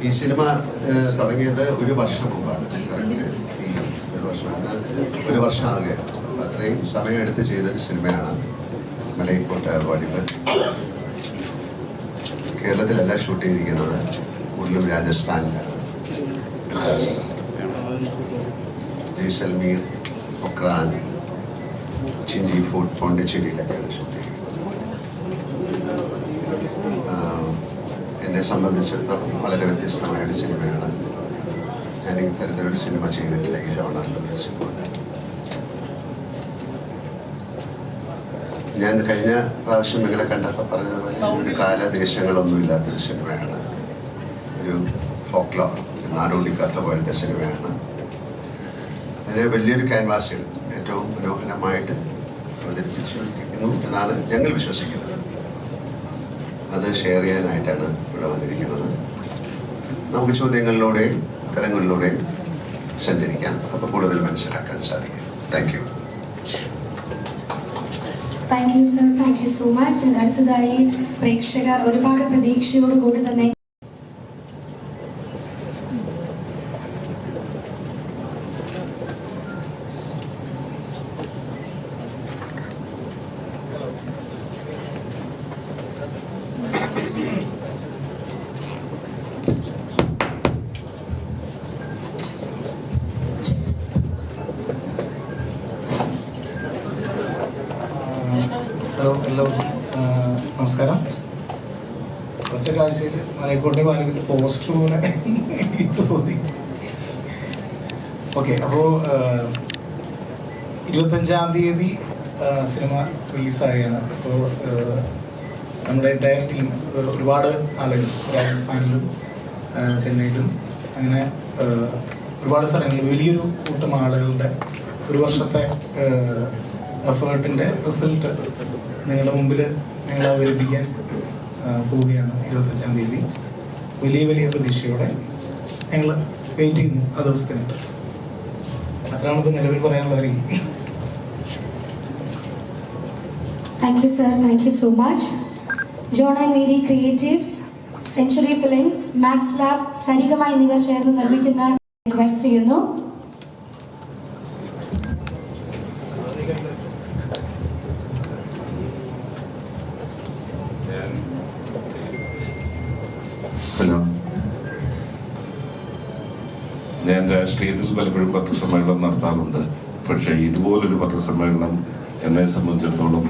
ഈ സിനിമ തുടങ്ങിയത് ഒരു വർഷം മുമ്പാണ്. ഈ ഒരു വർഷം ആകുകയാണ്. അത്രയും സമയം എടുത്ത് ചെയ്തൊരു സിനിമയാണ് മലൈക്കോട്ട വാലിബൻ. കേരളത്തിലല്ല ഷൂട്ട് ചെയ്തിരിക്കുന്നത്, കൂടുതലും രാജസ്ഥാനിലാണ്. ജയ്സൽമീർ, പൊക്രാൻ, ചിഞ്ചി ഫുഡ്, പോണ്ടിച്ചേരിയിലൊക്കെയാണ് ഷൂട്ട് ചെയ്തിരിക്കുന്നത്. എന്നെ സംബന്ധിച്ചിടത്തോളം വളരെ വ്യത്യസ്തമായ ഒരു സിനിമയാണ്. ഞാൻ ഇത്തരത്തിലൊരു സിനിമ ചെയ്തിട്ടില്ല, ഈ ജോണറിലൊരു സിനിമ. ഞാൻ കഴിഞ്ഞ പ്രാവശ്യം നിങ്ങളെ കണ്ടപ്പോൾ പറഞ്ഞതുപോലെ ഒരു കാലദേശങ്ങളൊന്നും ഇല്ലാത്തൊരു സിനിമയാണ്. ഒരു ഫോക്ലോർ, നാടോടി കഥ പോലത്തെ സിനിമയാണ്. അതിനെ വലിയൊരു ക്യാൻവാസിൽ ഏറ്റവും മനോഹരമായിട്ട് അവതരിപ്പിച്ചിരിക്കുന്നു എന്നാണ് ഞങ്ങൾ വിശ്വസിക്കുന്നത്. അത് ഷെയർ ചെയ്യാനായിട്ടാണ് ഇവിടെ വന്നിരിക്കുന്നത്. നമുക്ക് ചോദ്യങ്ങളിലൂടെയും ഉത്തരങ്ങളിലൂടെയും സഞ്ചരിക്കാം, അപ്പോൾ കൂടുതൽ മനസ്സിലാക്കാൻ സാധിക്കും. Thank you. Thank you sir, thank you so much. അടുത്തതായി പ്രേക്ഷകർ ഒരുപാട് പ്രതീക്ഷയോടുകൂടി തന്നെ നമസ്കാരം. ഒറ്റ കാഴ്ചയിൽ മലൈക്കോട്ടെ വാലിബൻ്റെ പോസ്റ്റർ പോലെ തോന്നി. ഓക്കെ, അപ്പോൾ 25-ാം തീയതി സിനിമ റിലീസാവുകയാണ്. അപ്പോൾ നമ്മുടെ എൻ്റയർ ടീം, ഒരുപാട് ആളുകൾ രാജസ്ഥാനിലും ചെന്നൈയിലും അങ്ങനെ ഒരുപാട് സ്ഥലങ്ങളിൽ വലിയൊരു കൂട്ടം ആളുകളുടെ ഒരു വർഷത്തെ എഫേർട്ടിൻ്റെ റിസൾട്ട് നിങ്ങളുടെ മുമ്പിൽ ഞങ്ങൾ അവതരിപ്പിക്കാൻ പോവുകയാണ് 25-ാം തീയതി. വലിയ പ്രതീക്ഷയോടെ ഞങ്ങൾ വെയിറ്റ് ചെയ്യുന്നു ആ ദിവസത്തിനായിട്ട്. അത്ര നമുക്ക് നിലവിൽ പറയാനുള്ള രീതി. Thank you sir, thank you so much. John and Mary Creatives, Century Films, Max Lab, Saregama എന്നിവർ ചേർന്ന് നിർമ്മിക്കുന്ന റിക്വസ്റ്റ് ചെയ്യുന്നു. ഹലോ. ഞാൻ രാഷ്ട്രീയത്തിൽ പലപ്പോഴും പത്രസമ്മേളനം നടത്താറുണ്ട്. പക്ഷേ ഇതുപോലൊരു പത്രസമ്മേളനം എന്നെ സംബന്ധിച്ചിടത്തോളം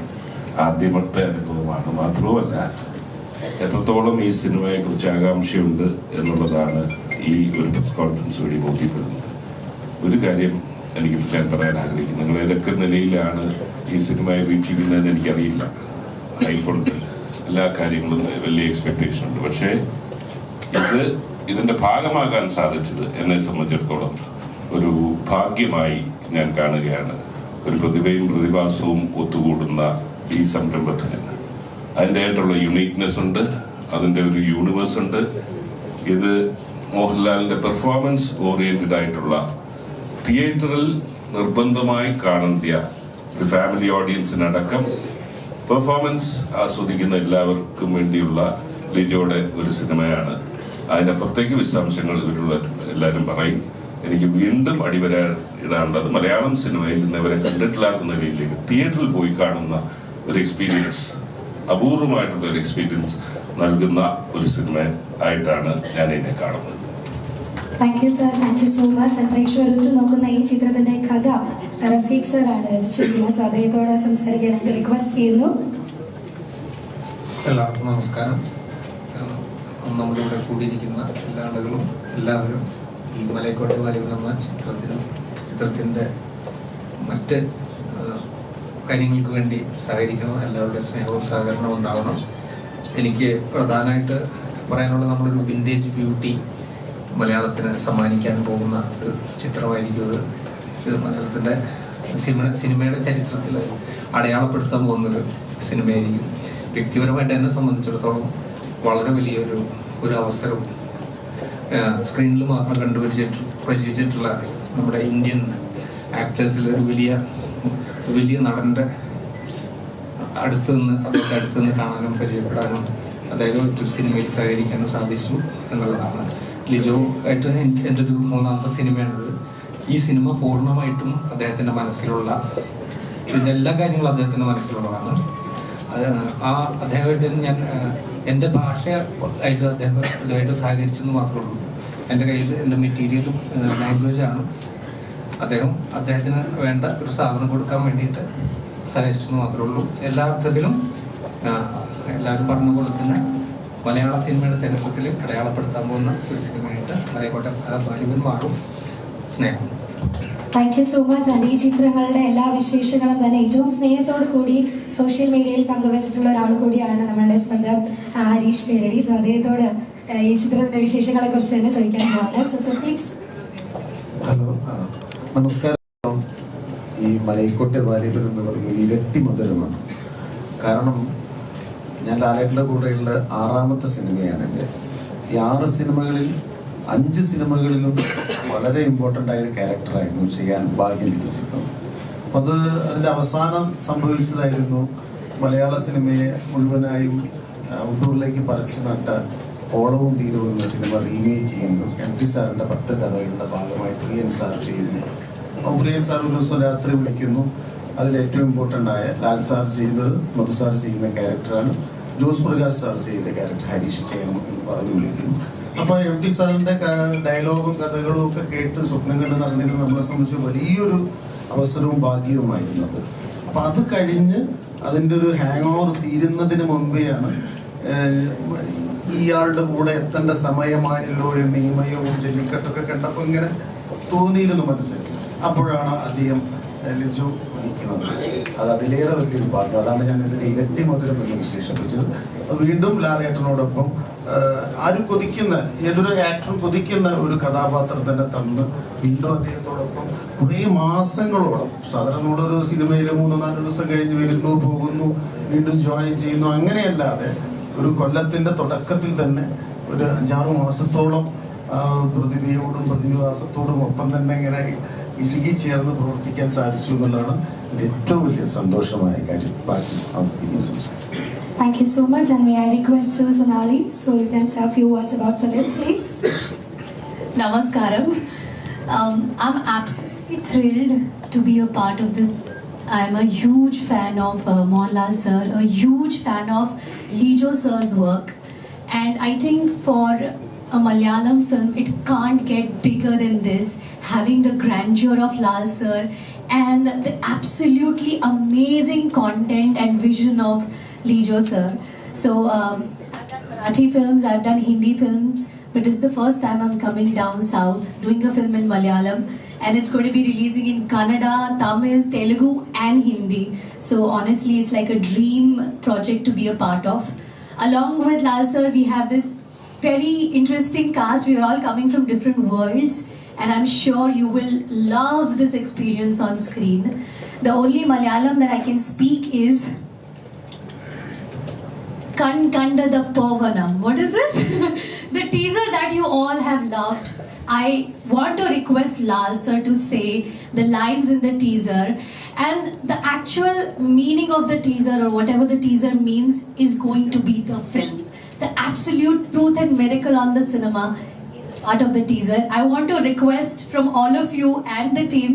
ആദ്യമത്തെ അനുഭവമാണ്. മാത്രവുമല്ല, എത്രത്തോളം ഈ സിനിമയെക്കുറിച്ച് ആകാംക്ഷയുണ്ട് എന്നുള്ളതാണ് ഈ ഒരു പ്രസ് കോൺഫറൻസ് വഴി ബോധ്യപ്പെടുന്നത്. ഒരു കാര്യം എനിക്ക് ഞാൻ പറയാൻ ആഗ്രഹിക്കുന്നു. നിങ്ങൾ ഏതൊക്കെ നിലയിലാണ് ഈ സിനിമയെ വീക്ഷിക്കുന്നതെന്ന് എനിക്കറിയില്ല. ഹൈപ്പുണ്ട്, എല്ലാ കാര്യങ്ങളും വലിയ എക്സ്പെക്റ്റേഷൻ ഉണ്ട്. പക്ഷേ ഇതിൻ്റെ ഭാഗമാകാൻ സാധിച്ചത് എന്നെ സംബന്ധിച്ചിടത്തോളം ഒരു ഭാഗ്യമായി ഞാൻ കാണുകയാണ്. ഒരു പ്രതിഭയും പ്രതിഭാസവും ഒത്തുകൂടുന്ന ഈ സംരംഭത്തിന് അതിൻ്റെതായിട്ടുള്ള യുണീക്നെസ് ഉണ്ട്, അതിൻ്റെ ഒരു യൂണിവേഴ്സ് ഉണ്ട്. ഇത് മോഹൻലാലിൻ്റെ പെർഫോമൻസ് ഓറിയൻറ്റഡ് ആയിട്ടുള്ള, തിയേറ്ററിൽ നിർബന്ധമായി കാണേണ്ട ഒരു ഫാമിലി ഓഡിയൻസിനടക്കം പെർഫോമൻസ് ആസ്വദിക്കുന്ന എല്ലാവർക്കും വേണ്ടിയുള്ള ലിജോയുടെ ഒരു സിനിമയാണ്. അതിനപ്പുറത്തേക്ക് വിശദാംശങ്ങൾ ഇവരുള്ള എല്ലാവരും പറയും. എനിക്ക് വീണ്ടും ഇടാനുള്ളത് മലയാളം സിനിമയിൽ ഇന്നവരെ കണ്ടിട്ടില്ലാത്ത നിലയിലേക്ക് തിയേറ്ററിൽ പോയി കാണുന്ന ഒരു എക്സ്പീരിയൻസ്, അപൂർവമായിട്ടുള്ള ഒരു എക്സ്പീരിയൻസ് നൽകുന്ന ഒരു സിനിമ ആയിട്ടാണ് ഞാൻ ഇതിനെ കാണുന്നത്. Thank you sir, thank you so much. പ്രേക്ഷകർ ഉറ്റുനോക്കുന്ന ഈ ചിത്രത്തിന്റെ കഥ റഫീഖ് സർ ആണ് രചിച്ചിരിക്കുന്നത്. സോ അദ്ദേഹത്തോട് സംസാരിക്കാൻ റിക്വസ്റ്റ് ചെയ്യുന്നു. എല്ലാവർക്കും നമസ്കാരം. നമ്മുടെ ഇവിടെ കൂടിയിരിക്കുന്ന എല്ലാ ആളുകളും എല്ലാവരും ഈ മലൈക്കോട്ടെ വാലിബൻ എന്ന ചിത്രത്തിൻ്റെ മറ്റ് കാര്യങ്ങൾക്ക് വേണ്ടി സഹകരിക്കണം. എല്ലാവരുടെ സ്നേഹവും സഹകരണവും ഉണ്ടാവണം. എനിക്ക് പ്രധാനമായിട്ട് പറയാനുള്ളത്, നമ്മളൊരു വിൻറ്റേജ് ബ്യൂട്ടി മലയാളത്തിന് സമ്മാനിക്കാൻ പോകുന്ന ഒരു ചിത്രമായിരിക്കും ഇത്. ഇത് മലയാളത്തിൻ്റെ സിനിമയുടെ ചരിത്രത്തിൽ അടയാളപ്പെടുത്താൻ പോകുന്നൊരു സിനിമയായിരിക്കും. വ്യക്തിപരമായിട്ട് എന്നെ സംബന്ധിച്ചിടത്തോളം വളരെ വലിയൊരു അവസരവും സ്ക്രീനിൽ മാത്രം പരിചയിച്ചിട്ടുള്ള നമ്മുടെ ഇന്ത്യൻ ആക്ടേഴ്സിൽ ഒരു വലിയ നടൻ്റെ അടുത്ത് നിന്ന് കാണാനും പരിചയപ്പെടാനും അതായത് മറ്റൊരു സിനിമയിൽ സഹകരിക്കാനും സാധിച്ചു എന്നുള്ളതാണ്. ലിജോ ആയിട്ട് എനിക്ക് എൻ്റെ ഒരു മൂന്നാമത്തെ സിനിമയാണിത്. ഈ സിനിമ പൂർണ്ണമായിട്ടും അദ്ദേഹത്തിൻ്റെ മനസ്സിലുള്ള ഇതിൻ്റെ എല്ലാ കാര്യങ്ങളും അദ്ദേഹത്തിൻ്റെ മനസ്സിലുള്ളതാണ്. ആ അദ്ദേഹമായിട്ട് ഞാൻ എൻ്റെ ഭാഷ ആയിട്ട് അദ്ദേഹമായിട്ട് സഹകരിച്ചെന്ന് മാത്രമേ ഉള്ളൂ. എൻ്റെ കയ്യിൽ എൻ്റെ മെറ്റീരിയലും ലാംഗ്വേജാണ്. അദ്ദേഹത്തിന് വേണ്ട ഒരു സാധനം കൊടുക്കാൻ വേണ്ടിയിട്ട് സഹകരിച്ചെന്ന് മാത്രമേ ഉള്ളൂ. എല്ലാ അർത്ഥത്തിലും എല്ലാവരും പറഞ്ഞ പോലെ തന്നെ മലയാള സിനിമയുടെ ചരിത്രത്തിൽ അടയാളപ്പെടുത്താൻ പോകുന്ന ഒരു സിനിമയായിട്ട് മലയക്കോട്ടെ ബാലുവിൻ മാറും. സ്നേഹം. Thank you so much. And ഈ ചിത്രങ്ങളുടെ എല്ലാ വിശേഷങ്ങളും തന്നെ ഏറ്റവും സ്നേഹത്തോടു കൂടി സോഷ്യൽ മീഡിയയിൽ പങ്കുവച്ചിട്ടുള്ള ഒരാൾ കൂടിയാണ് നമ്മളുടെ സ്വന്തം ഹരീഷ് പേരടി. സോ അദ്ദേഹത്തോട് ഈ ചിത്രത്തിന്റെ വിശേഷങ്ങളെ കുറിച്ച് തന്നെ ചോദിക്കാൻ പോവാണ്. So sir please. ഹലോ, നമസ്കാരം. ഈ മലയക്കോട്ടെ ബാല്യത്തിൽ എന്ന് പറയുന്നത് ഇരട്ടി മധുരമാണ്. കാരണം ഞാൻ ലാലേട്ടൻ്റെ കൂടെയുള്ള 6ാമത്തെ സിനിമയാണ് എൻ്റെ. ഈ 6 സിനിമകളിൽ 5 സിനിമകളിലും വളരെ ഇമ്പോർട്ടൻ്റ് ആയൊരു ക്യാരക്ടറായിരുന്നു ചെയ്യാൻ ഭാഗ്യം ലഭിച്ചിരുന്നത്. അപ്പം അതിൻ്റെ അവസാനം സംഭവിച്ചതായിരുന്നു മലയാള സിനിമയെ മുഴുവനായും ഔട്ട്ഡോറിലേക്ക് പറിച്ചു നട്ട ഓളവും തീരവും എന്ന സിനിമ റീമേക്ക് ചെയ്യുന്നു. MT സാറിൻ്റെ 10 കഥകളുടെ ഭാഗമായി പ്രിയൻ സാർ ചെയ്യുന്നു. അപ്പോൾ പ്രിയൻ സാർ ഒരു ദിവസം രാത്രി വിളിക്കുന്നു. അതിലേറ്റവും ഇമ്പോർട്ടൻ്റ് ആയ ലാൽ സാർ ചെയ്യുന്നത് മധു സാർ ചെയ്യുന്ന ക്യാരക്ടറാണ്. ജോസ് പ്രകാശ് സാർ ചെയ്ത ക്യാരക്ടർ ഹരീഷ് ചെയ്യണം എന്ന് പറഞ്ഞ് വിളിക്കുന്നു. അപ്പോൾ MT സാറിൻ്റെ ഡയലോഗും കഥകളും ഒക്കെ കേട്ട് സ്വപ്നം കണ്ട് നടന്നിരുന്ന നമ്മളെ സംബന്ധിച്ച് വലിയൊരു അവസരവും ഭാഗ്യവുമായിരുന്നത്. അപ്പം അത് കഴിഞ്ഞ് അതിൻ്റെ ഒരു ഹാങ് ഓവർ തീരുന്നതിന് മുമ്പെയാണ് ഇയാളുടെ കൂടെ എത്തേണ്ട സമയമായല്ലോ എന്ന് ഈ മയവും ജല്ലിക്കെട്ടൊക്കെ കണ്ടപ്പോൾ ഇങ്ങനെ തോന്നിയിരുന്നു മനസ്സിൽ. അപ്പോഴാണ് അധികം ലിജോ വിളിക്കുന്നത്. അത് അതിലേറെ വലിയൊരു ഭാഗ്യം. അതാണ് ഞാൻ ഇതിൻ്റെ ഇരട്ടി മധുരം എന്ന് വിശേഷിപ്പിച്ചത്. വീണ്ടും ലാലേട്ടനോടൊപ്പം ആരും കൊതിക്കുന്ന, ഏതൊരു ആക്ടറും കൊതിക്കുന്ന ഒരു കഥാപാത്രം തന്നെ തന്ന് വീണ്ടും അദ്ദേഹത്തോടൊപ്പം കുറേ മാസങ്ങളോളം, സാധാരണ നമ്മളൊരു സിനിമയിൽ 3-4 ദിവസം കഴിഞ്ഞ് വരുന്നു, പോകുന്നു, വീണ്ടും ജോയിൻ ചെയ്യുന്നു, അങ്ങനെയല്ലാതെ ഒരു കൊല്ലത്തിൻ്റെ തുടക്കത്തിൽ തന്നെ ഒരു 5-6 മാസത്തോളം പ്രതിഭയോടും പ്രതിഭാസത്തോടും ഒപ്പം തന്നെ ഇങ്ങനെ ഇഴുകി ചേർന്ന് പ്രവർത്തിക്കാൻ സാധിച്ചു എന്നുള്ളതാണ് ഏറ്റവും വലിയ സന്തോഷമായ കാര്യം. ബാക്കി Thank you so much, and may I request to Sonali so you can say a few words about Philip, please. Namaskaram. I'm absolutely thrilled to be a part of this. I'm a huge fan of Mohanlal sir, a huge fan of Lijo sir's work, and I think for a Malayalam film, it can't get bigger than this, having the grandeur of Lal sir and the absolutely amazing content and vision of Lijo sir. So I've done Marathi films, I've done Hindi films, but it's the first time I'm coming down south doing a film in Malayalam, and it's going to be releasing in Kannada, Tamil, Telugu and Hindi. So honestly, it's like a dream project to be a part of. Along with Lal sir, we have this very interesting cast. We are all coming from different worlds, and I'm sure you will love this experience on screen. The only Malayalam that I can speak is Kan Kanda the Pavanam. What is this? The teaser that you all have loved. I want to request Lal sir to say the lines in the teaser, and the actual meaning of the teaser, or whatever the teaser means, is going to be the film. The absolute truth and miracle on the cinema is part of the teaser. I want to request from all of you and the team,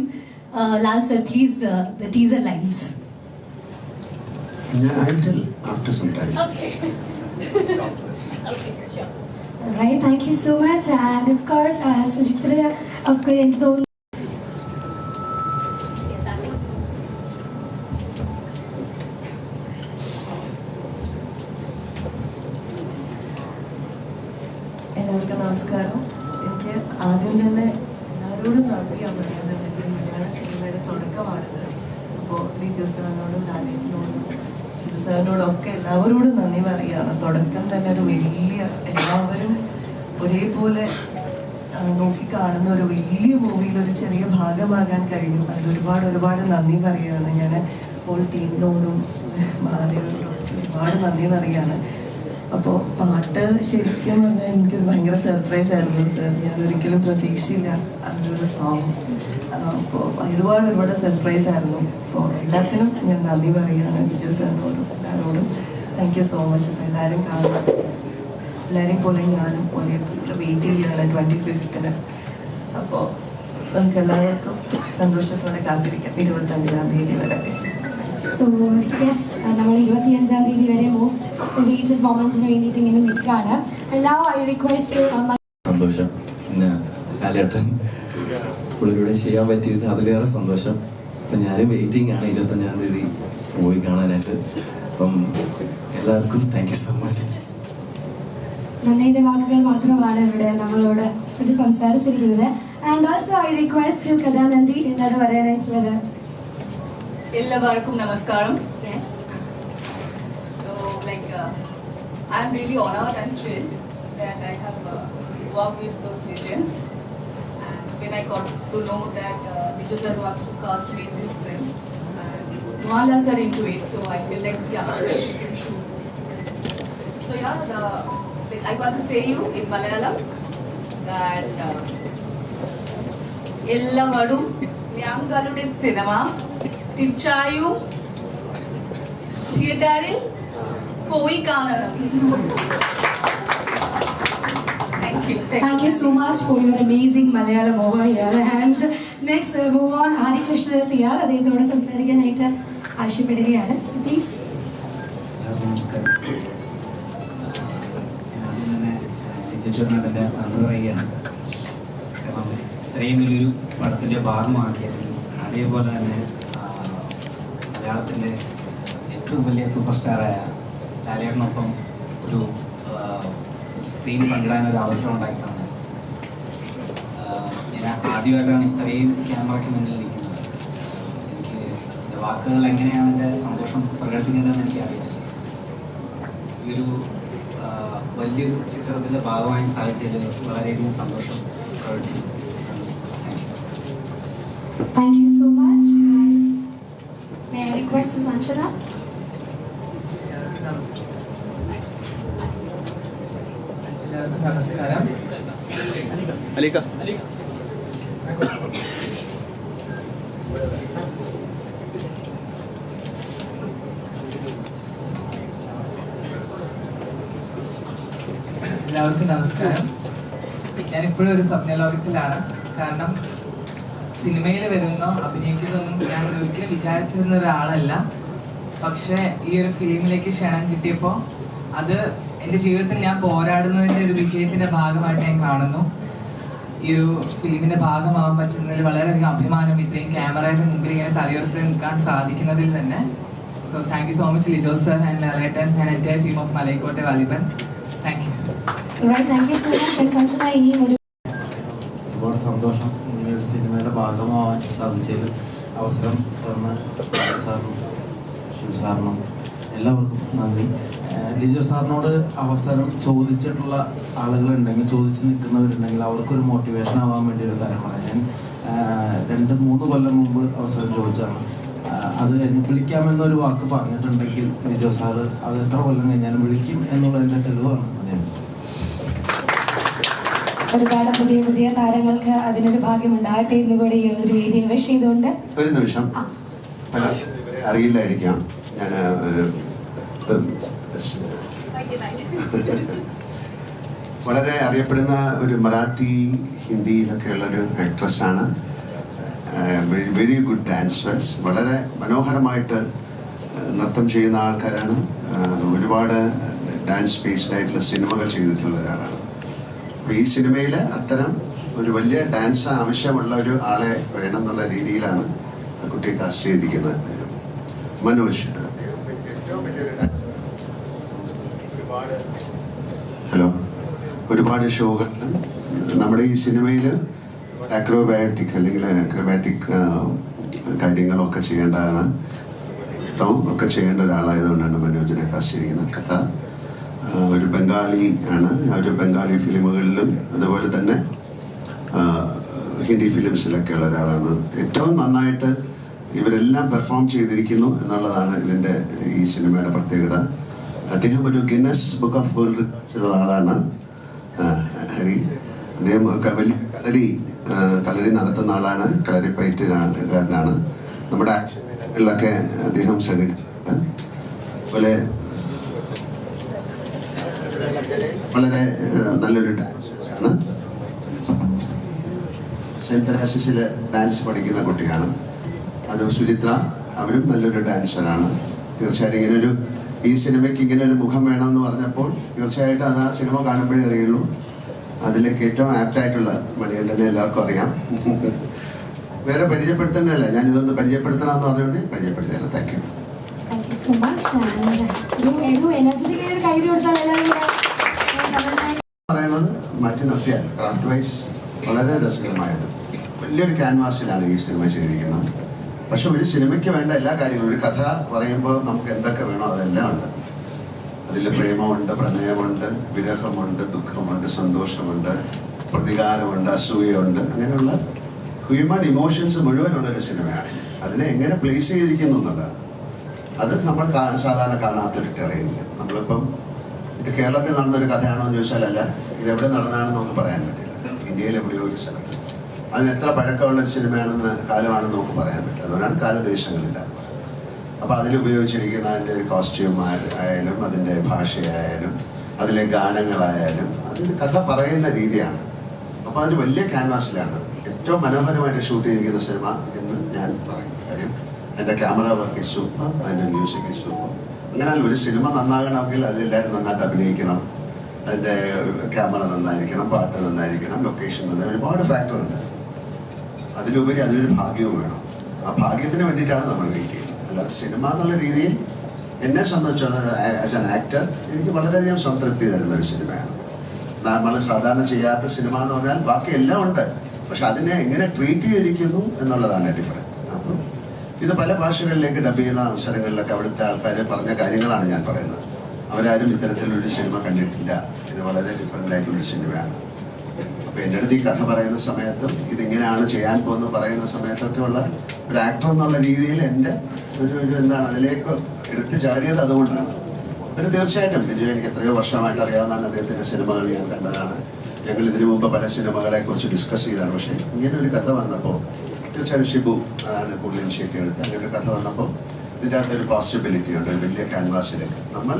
Lal sir, please, the teaser lines. I'll tell after some time. Okay. Okay, sure. All right, thank you so much, and of course, Sujitra, of course, എല്ലാവർക്കും നമസ്കാരം. എനിക്ക് ആദ്യം തന്നെ എല്ലാവരോടും നന്ദിയാണ് പറയാനുള്ളത്. മലയാള സിനിമയുടെ തുടക്കമാണിത്. അപ്പോൾ ലിജോ സാറിനോടും ലാലേട്ടനോടും ശിവ സാറിനോടും ഒക്കെ എല്ലാവരോടും നന്ദി പറയുകയാണ്. തുടക്കം തന്നെ ഒരു വലിയ, എല്ലാവരും ഒരേപോലെ നോക്കിക്കാണുന്ന ഒരു വലിയ മൂവിയിൽ ഒരു ചെറിയ ഭാഗമാകാൻ കഴിഞ്ഞു. അതിൽ ഒരുപാട് നന്ദി പറയുകയാണ്. ഞാൻ ഹോൾ ടീമിനോടും മഹാദേവനോടും ഒരുപാട് നന്ദി പറയുകയാണ്. അപ്പോൾ പാട്ട് ശരിക്കും പറഞ്ഞാൽ എനിക്കൊരു ഭയങ്കര സർപ്രൈസ് ആയിരുന്നു സർ. ഞാൻ ഒരിക്കലും പ്രതീക്ഷയില്ല അങ്ങനൊരു സോങ്. അപ്പോൾ ഒരുപാട് സർപ്രൈസ് ആയിരുന്നു. അപ്പോൾ എല്ലാത്തിനും ഞാൻ നന്ദി പറയുകയാണ് ലിജോ സാറിനോടും എല്ലാവരോടും. Thank you so much. അപ്പോൾ എല്ലാവരും കാണുന്നു. എല്ലാവരെയും പോലെ ഞാനും ഒരേ വെയിറ്റ് ചെയ്യുകയാണ് 25th. അപ്പോൾ നമുക്ക് എല്ലാവർക്കും സന്തോഷത്തോടെ കാത്തിരിക്കാം 25-ാം തീയതി വരെ. സോ യെസ്, നമ്മൾ 25-ാം തീയതി വരെ മോസ്റ്റ് വെയിറ്റഡ് മൊമെന്റ്സിന് വേണ്ടിയിട്ട് ഇങ്ങനെ നിൽക്കുകയാണ്. നൗ ഐ റിക്വസ്റ്റ് സന്തോഷം. പിന്നെ ലാലേട്ടൻ പുള്ളിലൂടെ ചെയ്യാൻ പറ്റിയത് അതിലേറെ സന്തോഷം. അപ്പം ഞാനും വെയിറ്റിംഗ് ആണ് 25-ാം തീയതി മൂവി കാണാനായിട്ട്. അപ്പം എല്ലാവർക്കും താങ്ക് യു സോ മച്ച്. നന്ദിയുടെ വാക്കുകൾ മാത്രമാണ് ഇവിടെ നമ്മളോട് വെച്ച് സംസാരിച്ചിരിക്കുന്നത്. ആൻഡ് ഓൾസോ ഐ റിക്വസ്റ്റ് കഥാനന്ദി എന്താണ് പറയാനായിട്ടുള്ളത്? എല്ലാവർക്കും നമസ്കാരം. Yes. So like I'm really honored and thrilled that I have worked with those legends, and when I got to know that Vijay sir wants to cast me in this film and Mohanlal sir into it, so I feel like she can shoot. So like I want to say you in Malayalam that എല്ലാവരും ഞങ്ങളുടെ cinema തീർച്ചയായും തിയേറ്ററിൽ പോയി കാണണം. Thank you so much for your amazing Malayalam over here. And next move on, Hari Krishna is here. അദ്ദേഹത്തോട് സംസാരിക്കാനായിട്ട് ആവശ്യപ്പെടുകയാണ്. So please. നമസ്കാരം. ആദ്യം തന്നെ ചേച്ചിയോടെ നന്ദി പറയുകയാണ്. കാരണം ഇത്രയും വലിയൊരു പടത്തിൻ്റെ ഭാഗമാക്കിയതിലും അതേപോലെ തന്നെ മലയാളത്തിൻ്റെ ഏറ്റവും വലിയ സൂപ്പർ സ്റ്റാറായ ലാലേട്ടനൊപ്പം ഒരു സ്ക്രീൻ പങ്കിടാനൊരു അവസരം ഉണ്ടാക്കി തന്നെ ഞാൻ ആദ്യമായിട്ടാണ് ഇത്രയും ക്യാമറയ്ക്ക് മുന്നിൽ നിൽക്കുന്നത്. എനിക്ക് എൻ്റെ വാക്കുകൾ എങ്ങനെയാണ് എൻ്റെ സന്തോഷം പ്രകടിപ്പിക്കേണ്ടതെന്ന് എനിക്കറിയില്ല. ഈ ഒരു വലിയൊരു ചിത്രത്തിൻ്റെ ഭാഗമായി സാധിച്ചതിൽ വളരെയധികം സന്തോഷം പ്രകടിപ്പിക്കുന്നു. Thank you so much. May I request Susanchana? എല്ലാവർക്കും നമസ്കാരം. എല്ലാവർക്കും നമസ്കാരം. ഞാനിപ്പോഴും ഒരു സ്വപ്നലോകത്തിലാണ്. കാരണം സിനിമയിൽ വരുന്നോ അഭിനയിക്കുന്നതൊന്നും ഞാൻ ഒരിക്കലും വിചാരിച്ചിരുന്ന ഒരാളല്ല. പക്ഷേ ഈ ഒരു ഫിലിമിലേക്ക് ക്ഷണം കിട്ടിയപ്പോൾ അത് എൻ്റെ ജീവിതത്തിൽ ഞാൻ പോരാടുന്നതിൻ്റെ ഒരു വിജയത്തിൻ്റെ ഭാഗമായിട്ട് ഞാൻ കാണുന്നു. ഈ ഒരു ഫിലിമിൻ്റെ ഭാഗമാവാൻ പറ്റുന്നതിൽ വളരെയധികം അഭിമാനം, ഇത്രയും ക്യാമറയുടെ മുമ്പിൽ ഇങ്ങനെ തലയുയർത്തി നിൽക്കാൻ സാധിക്കുന്നതിൽ തന്നെ. So thank you so much Lijo sir and Lalettan and entire team of Malaikottai Vaaliban. Thank you. Thank you so much. And Sanchana, ഇനിയും ഒരുപാട് സന്തോഷം ഇങ്ങനെ ഒരു സിനിമയുടെ ഭാഗമാവാൻ സാധിച്ചതിൽ. അവസരം തന്ന സാറിനും ശിവ സാറിനും എല്ലാവർക്കും നന്ദി. ലിജോ സാറിനോട് അവസരം ചോദിച്ചിട്ടുള്ള ആളുകളുണ്ടെങ്കിൽ, ചോദിച്ച് നിൽക്കുന്നവരുണ്ടെങ്കിൽ അവർക്കൊരു മോട്ടിവേഷൻ ആവാൻ വേണ്ടി ഒരു കാര്യം പറയാം. ഞാൻ 2-3 കൊല്ലം മുമ്പ് അവസരം ചോദിച്ചതാണ്. അത് കഴിഞ്ഞ് വിളിക്കാമെന്നൊരു വാക്ക് പറഞ്ഞിട്ടുണ്ടെങ്കിൽ ലിജോ സാറ് അത് എത്ര കൊല്ലം കഴിഞ്ഞാലും വിളിക്കും എന്നുള്ളതിൻ്റെ തെളിവാണ് ഞാൻ. ഒരുപാട് പുതിയ പുതിയ താരങ്ങൾക്ക് അതിനൊരു ഭാഗ്യം ഉണ്ടാകട്ടെ എന്ന് കൂടി ഈ ഒരു വേദിയിൽ വിഷ് ചെയ്തുകൊണ്ട് ഒരു നിമിഷം, അറിയില്ലായിരിക്കാം, ഞാൻ വളരെ അറിയപ്പെടുന്ന ഒരു മറാത്തി ഹിന്ദിയിലൊക്കെ ഉള്ളൊരു ആക്ട്രസ്സാണ്. വെരി ഗുഡ് ഡാൻസേഴ്സ്, വളരെ മനോഹരമായിട്ട് നൃത്തം ചെയ്യുന്ന ആൾക്കാരാണ്. ഒരുപാട് ഡാൻസ് ബേസ്ഡ് ആയിട്ടുള്ള സിനിമകൾ ചെയ്തിട്ടുള്ള ഒരാളാണ്. അപ്പോൾ ഈ സിനിമയിൽ അത്തരം ഒരു വലിയ ഡാൻസ് ആവശ്യമുള്ള ഒരു ആളെ വേണം എന്നുള്ള രീതിയിലാണ് ആ കുട്ടിയെ കാസ്റ്റ് ചെയ്തിരിക്കുന്നത്. മനോജ് ഏറ്റവും വലിയൊരു ഡാൻസർ. ഒരുപാട് ഷോകളിലും നമ്മുടെ ഈ സിനിമയിൽ അക്രോബാറ്റിക് അല്ലെങ്കിൽ അക്രോബാറ്റിക് കാര്യങ്ങളൊക്കെ ചെയ്യേണ്ടതാണ്, ഒക്കെ ചെയ്യേണ്ട ഒരാളായതുകൊണ്ടാണ് മനോജിനെ കാസ്റ്റ് ചെയ്തിരിക്കുന്നത്. കഥ ഒരു ബംഗാളി ആണ്. ഒരു ബംഗാളി ഫിലിമുകളിലും അതുപോലെ തന്നെ ഹിന്ദി ഫിലിംസിലൊക്കെ ഉള്ള ഒരാളാണ്. ഏറ്റവും നന്നായിട്ട് ഇവരെല്ലാം പെർഫോം ചെയ്തിരിക്കുന്നു എന്നുള്ളതാണ് ഇതിൻ്റെ ഈ സിനിമയുടെ പ്രത്യേകത. അദ്ദേഹം ഒരു ഗിന്നസ് ബുക്ക് ഓഫ് വേൾഡ് ഉള്ള ആളാണ് ഹരി. അദ്ദേഹം കളരി നടത്തുന്ന ആളാണ്, കളരി പയറ്റുകാരനാണ്. നമ്മുടെ ആക്ഷനിലൊക്കെ അദ്ദേഹം സഹകരിച്ചിട്ടുണ്ട്. അതുപോലെ വളരെ നല്ലൊരു ഡാൻസേഴ്സാണ്. സെൻറ്റ് തെരേസസിൽ ഡാൻസ് പഠിക്കുന്ന കുട്ടിയാണ്. അത് സുചിത്ര, അവരും നല്ലൊരു ഡാൻസറാണ്. തീർച്ചയായിട്ടും ഇങ്ങനൊരു ഈ സിനിമയ്ക്ക് ഇങ്ങനെ ഒരു മുഖം വേണമെന്ന് പറഞ്ഞപ്പോൾ തീർച്ചയായിട്ടും അത് ആ സിനിമ കാണുമ്പോഴേ അറിയുള്ളൂ. അതിലേക്ക് ഏറ്റവും ആപ്റ്റായിട്ടുള്ള മണികണ്ഠനെ എല്ലാവർക്കും അറിയാം. വേറെ പരിചയപ്പെടുത്തേണ്ടതല്ല, ഞാനിതൊന്ന് പരിചയപ്പെടുത്തണമെന്ന് പറഞ്ഞുകൊണ്ട് പരിചയപ്പെടുത്തിയാണ്. Thank you. Thank you so much. ഒരു എനർജറ്റിക് ആയിട്ട് കൈ കൊടുത്താൽ എല്ലാവരും പറയുന്നത് മാറ്റി നിർത്തിയാൽ ക്രാഫ്റ്റ് വൈസ് വളരെ രസകരമായത് വലിയൊരു ക്യാൻവാസിലാണ് ഈ സിനിമ ചെയ്തിരിക്കുന്നത്. പക്ഷെ ഒരു സിനിമയ്ക്ക് വേണ്ട എല്ലാ കാര്യങ്ങളും, ഒരു കഥ പറയുമ്പോൾ നമുക്ക് എന്തൊക്കെ വേണോ അതെല്ലാം ഉണ്ട്. അതിൽ പ്രേമമുണ്ട്, പ്രണയമുണ്ട്, വിരഹമുണ്ട്, ദുഃഖമുണ്ട്, സന്തോഷമുണ്ട്, പ്രതികാരമുണ്ട്, അസൂയയുണ്ട്, അങ്ങനെയുള്ള ഹ്യൂമൻ ഇമോഷൻസ് മുഴുവനുള്ളൊരു സിനിമയാണ്. അതിനെ എങ്ങനെ പ്ലേസ് ചെയ്തിരിക്കുന്നു എന്നുള്ളതാണ്. അത് നമ്മൾ സാധാരണ കാണാത്തൊരു ടെറയില്ല. നമ്മളിപ്പം ഇത് കേരളത്തിൽ നടന്നൊരു കഥയാണോ എന്ന് ചോദിച്ചാൽ അല്ല, ഇതെവിടെ നടന്നാണെന്ന് നമുക്ക് പറയാൻ പറ്റില്ല. ഇന്ത്യയിൽ എവിടെയോ ഒരു സ്ഥലത്ത് അതിന് എത്ര പഴക്കമുള്ള ഒരു സിനിമയാണെന്ന് കാലമാണെന്ന് നമുക്ക് പറയാൻ പറ്റില്ല. അതുകൊണ്ടാണ് കാലദേശങ്ങളില്ല. അപ്പോൾ അതിലുപയോഗിച്ചിരിക്കുന്ന അതിൻ്റെ കോസ്റ്റ്യൂം ആയാലും അതിൻ്റെ ഭാഷയായാലും അതിലെ ഗാനങ്ങളായാലും അതിൻ്റെ കഥ പറയുന്ന രീതിയാണ്. അപ്പോൾ അതിന് വലിയ ക്യാൻവാസിലാണ് ഏറ്റവും മനോഹരമായിട്ട് ഷൂട്ട് ചെയ്തിരിക്കുന്ന സിനിമ എന്ന് ഞാൻ പറയും. കാര്യം അതിൻ്റെ ക്യാമറ വർക്ക് ഈസ് സൂപ്പർ, അതിൻ്റെ മ്യൂസിക് ഈസ് സൂപ്പർ. അങ്ങനെ ഒരു സിനിമ നന്നാകണമെങ്കിൽ അതിലെല്ലാവരും നന്നായിട്ട് അഭിനയിക്കണം, അതിൻ്റെ ക്യാമറ നന്നായിരിക്കണം, പാട്ട് നന്നായിരിക്കണം, ലൊക്കേഷൻ നന്നായി, ഒരുപാട് ഫാക്ടറുണ്ട്. അതിലുപരി അതിനൊരു ഭാഗ്യവും വേണം. ആ ഭാഗ്യത്തിന് വേണ്ടിയിട്ടാണ് നമ്മൾ വെയിറ്റ് ചെയ്യുന്നത്. അല്ലാതെ സിനിമ എന്നുള്ള രീതിയിൽ എന്നെ സംബന്ധിച്ചിടത്തോളം ആസ് ആൻ ആക്ടർ എനിക്ക് വളരെയധികം സംതൃപ്തി തരുന്ന ഒരു സിനിമയാണ്. നമ്മൾ സാധാരണ ചെയ്യാത്ത സിനിമ എന്ന് പറഞ്ഞാൽ ബാക്കി എല്ലാം ഉണ്ട്, പക്ഷെ അതിനെ എങ്ങനെ ട്രീറ്റ് ചെയ്തിരിക്കുന്നു എന്നുള്ളതാണ് ഡിഫറൻറ്റ്. അപ്പം ഇത് പല ഭാഷകളിലേക്ക് ഡബ് ചെയ്യുന്ന അവസരങ്ങളിലൊക്കെ അവിടുത്തെ ആൾക്കാർ പറഞ്ഞ കാര്യങ്ങളാണ് ഞാൻ പറയുന്നത്. അവരാരും ഇത്തരത്തിലൊരു സിനിമ കണ്ടിട്ടില്ല, ഇത് വളരെ ഡിഫറൻ്റ് ആയിട്ടുള്ളൊരു സിനിമയാണ്. അപ്പോൾ എൻ്റെ അടുത്ത് ഈ കഥ പറയുന്ന സമയത്തും ഇതിങ്ങനെയാണ് ചെയ്യാൻ പോകുന്നത് പറയുന്ന സമയത്തൊക്കെ ഉള്ള ഒരു ആക്ടർ എന്നുള്ള രീതിയിൽ എൻ്റെ ഒരു എന്താണ് അതിലേക്ക് എടുത്തു ചാടിയത് അതുകൊണ്ടാണ്. പിന്നെ തീർച്ചയായിട്ടും വിജയ് എനിക്ക് എത്രയോ വർഷമായിട്ട് അറിയാവുന്നതാണ്. അദ്ദേഹത്തിൻ്റെ സിനിമകൾ ഞാൻ കണ്ടതാണ്. ഞങ്ങൾ ഇതിനു മുമ്പ് പല സിനിമകളെക്കുറിച്ച് ഡിസ്കസ് ചെയ്തതാണ്. പക്ഷേ ഇങ്ങനെ ഒരു കഥ വന്നപ്പോൾ തീർച്ചയായിട്ടും ഷിബു അതാണ് കൂടുതൽ ഇനിഷ്യേറ്റീവ് എടുത്ത് അങ്ങനെ ഒരു കഥ വന്നപ്പോൾ ഇതിൻ്റെ അകത്തൊരു പോസിബിലിറ്റി ഉണ്ട്. ഒരു വലിയ ക്യാൻവാസിലേക്ക് നമ്മൾ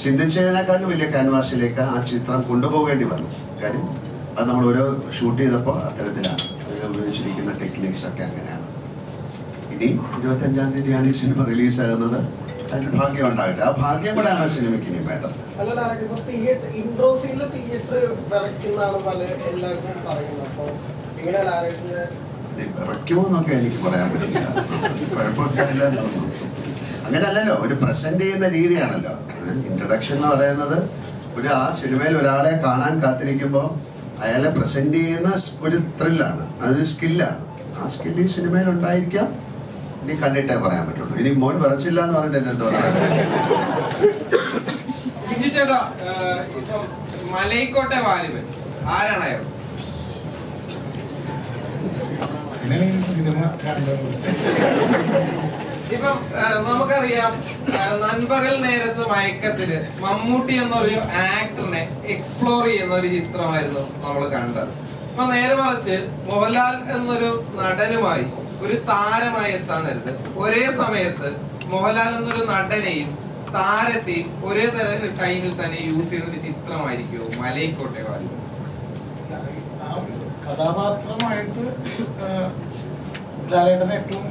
ചിന്തിച്ചതിനേക്കാളും വലിയ ക്യാൻവാസിലേക്ക് ആ ചിത്രം കൊണ്ടുപോകേണ്ടി വന്നു. കാര്യം അത് നമ്മൾ ഓരോ ഷൂട്ട് ചെയ്തപ്പോൾ അത്തരത്തിലാണ് അതിൽ ഉപയോഗിച്ചിരിക്കുന്ന ടെക്നിക്സ് ഒക്കെ അങ്ങനെയാണ്. ഇനി 25-ാം തീയതിയാണ് ഈ സിനിമ റിലീസാകുന്നത്. അതിന് ഭാഗ്യം ഉണ്ടാകട്ടെ. ആ ഭാഗ്യം കൂടെയാണ് ആ സിനിമയ്ക്ക് ഇനി വേണ്ടത്. വിറയ്ക്കുമോ എന്നൊക്കെ എനിക്ക് പറയാൻ പറ്റില്ല. കുഴപ്പമില്ല തോന്നുന്നു. അങ്ങനെയല്ലല്ലോ, ഒരു പ്രസന്റ് ചെയ്യുന്ന രീതിയാണല്ലോ. ഇൻട്രഡക്ഷൻ എന്ന് പറയുന്നത് ആ സിനിമയിൽ ഒരാളെ കാണാൻ കാത്തിരിക്കുമ്പോൾ അയാളെ പ്രസന്റ് ചെയ്യുന്ന ഒരു ത്രില്ലാണ്, അതൊരു സ്കില്ലാണ്. ആ സ്കില്ല് ഈ സിനിമയിൽ ഉണ്ടായിരിക്കാം. ഇനി കണ്ടിട്ടേ പറയാൻ പറ്റുള്ളൂ. ഇനി മോൻ വിറച്ചില്ല എന്ന് പറഞ്ഞിട്ട് എന്നെ തോന്നുന്നു. ചേട്ടാ, മലൈക്കോട്ടെ വാലിബൻ ആരാണ് അയാൾ? ഇപ്പം നമുക്കറിയാം, നൻപകൽ നേരത്ത് മയക്കത്തില് മമ്മൂട്ടി എന്നൊരു ആക്ടറിനെ എക്സ്പ്ലോർ ചെയ്യുന്ന ഒരു ചിത്രമായിരുന്നു നമ്മൾ കണ്ടത്. അപ്പൊ നേരെ മറിച്ച് മോഹൻലാൽ എന്നൊരു നടനുമായി ഒരു താരമായി എത്താൻ നേരത്ത് ഒരേ സമയത്ത് മോഹൻലാൽ എന്നൊരു നടനെയും താരത്തെയും ഒരേ ടൈമിൽ തന്നെ യൂസ് ചെയ്യുന്നൊരു ചിത്രമായിരിക്കുമോ മലൈക്കോട്ടെ വാലിബൻ? കഥാപാത്രമായിട്ട് ലാലേട്ടനെ ഏറ്റവും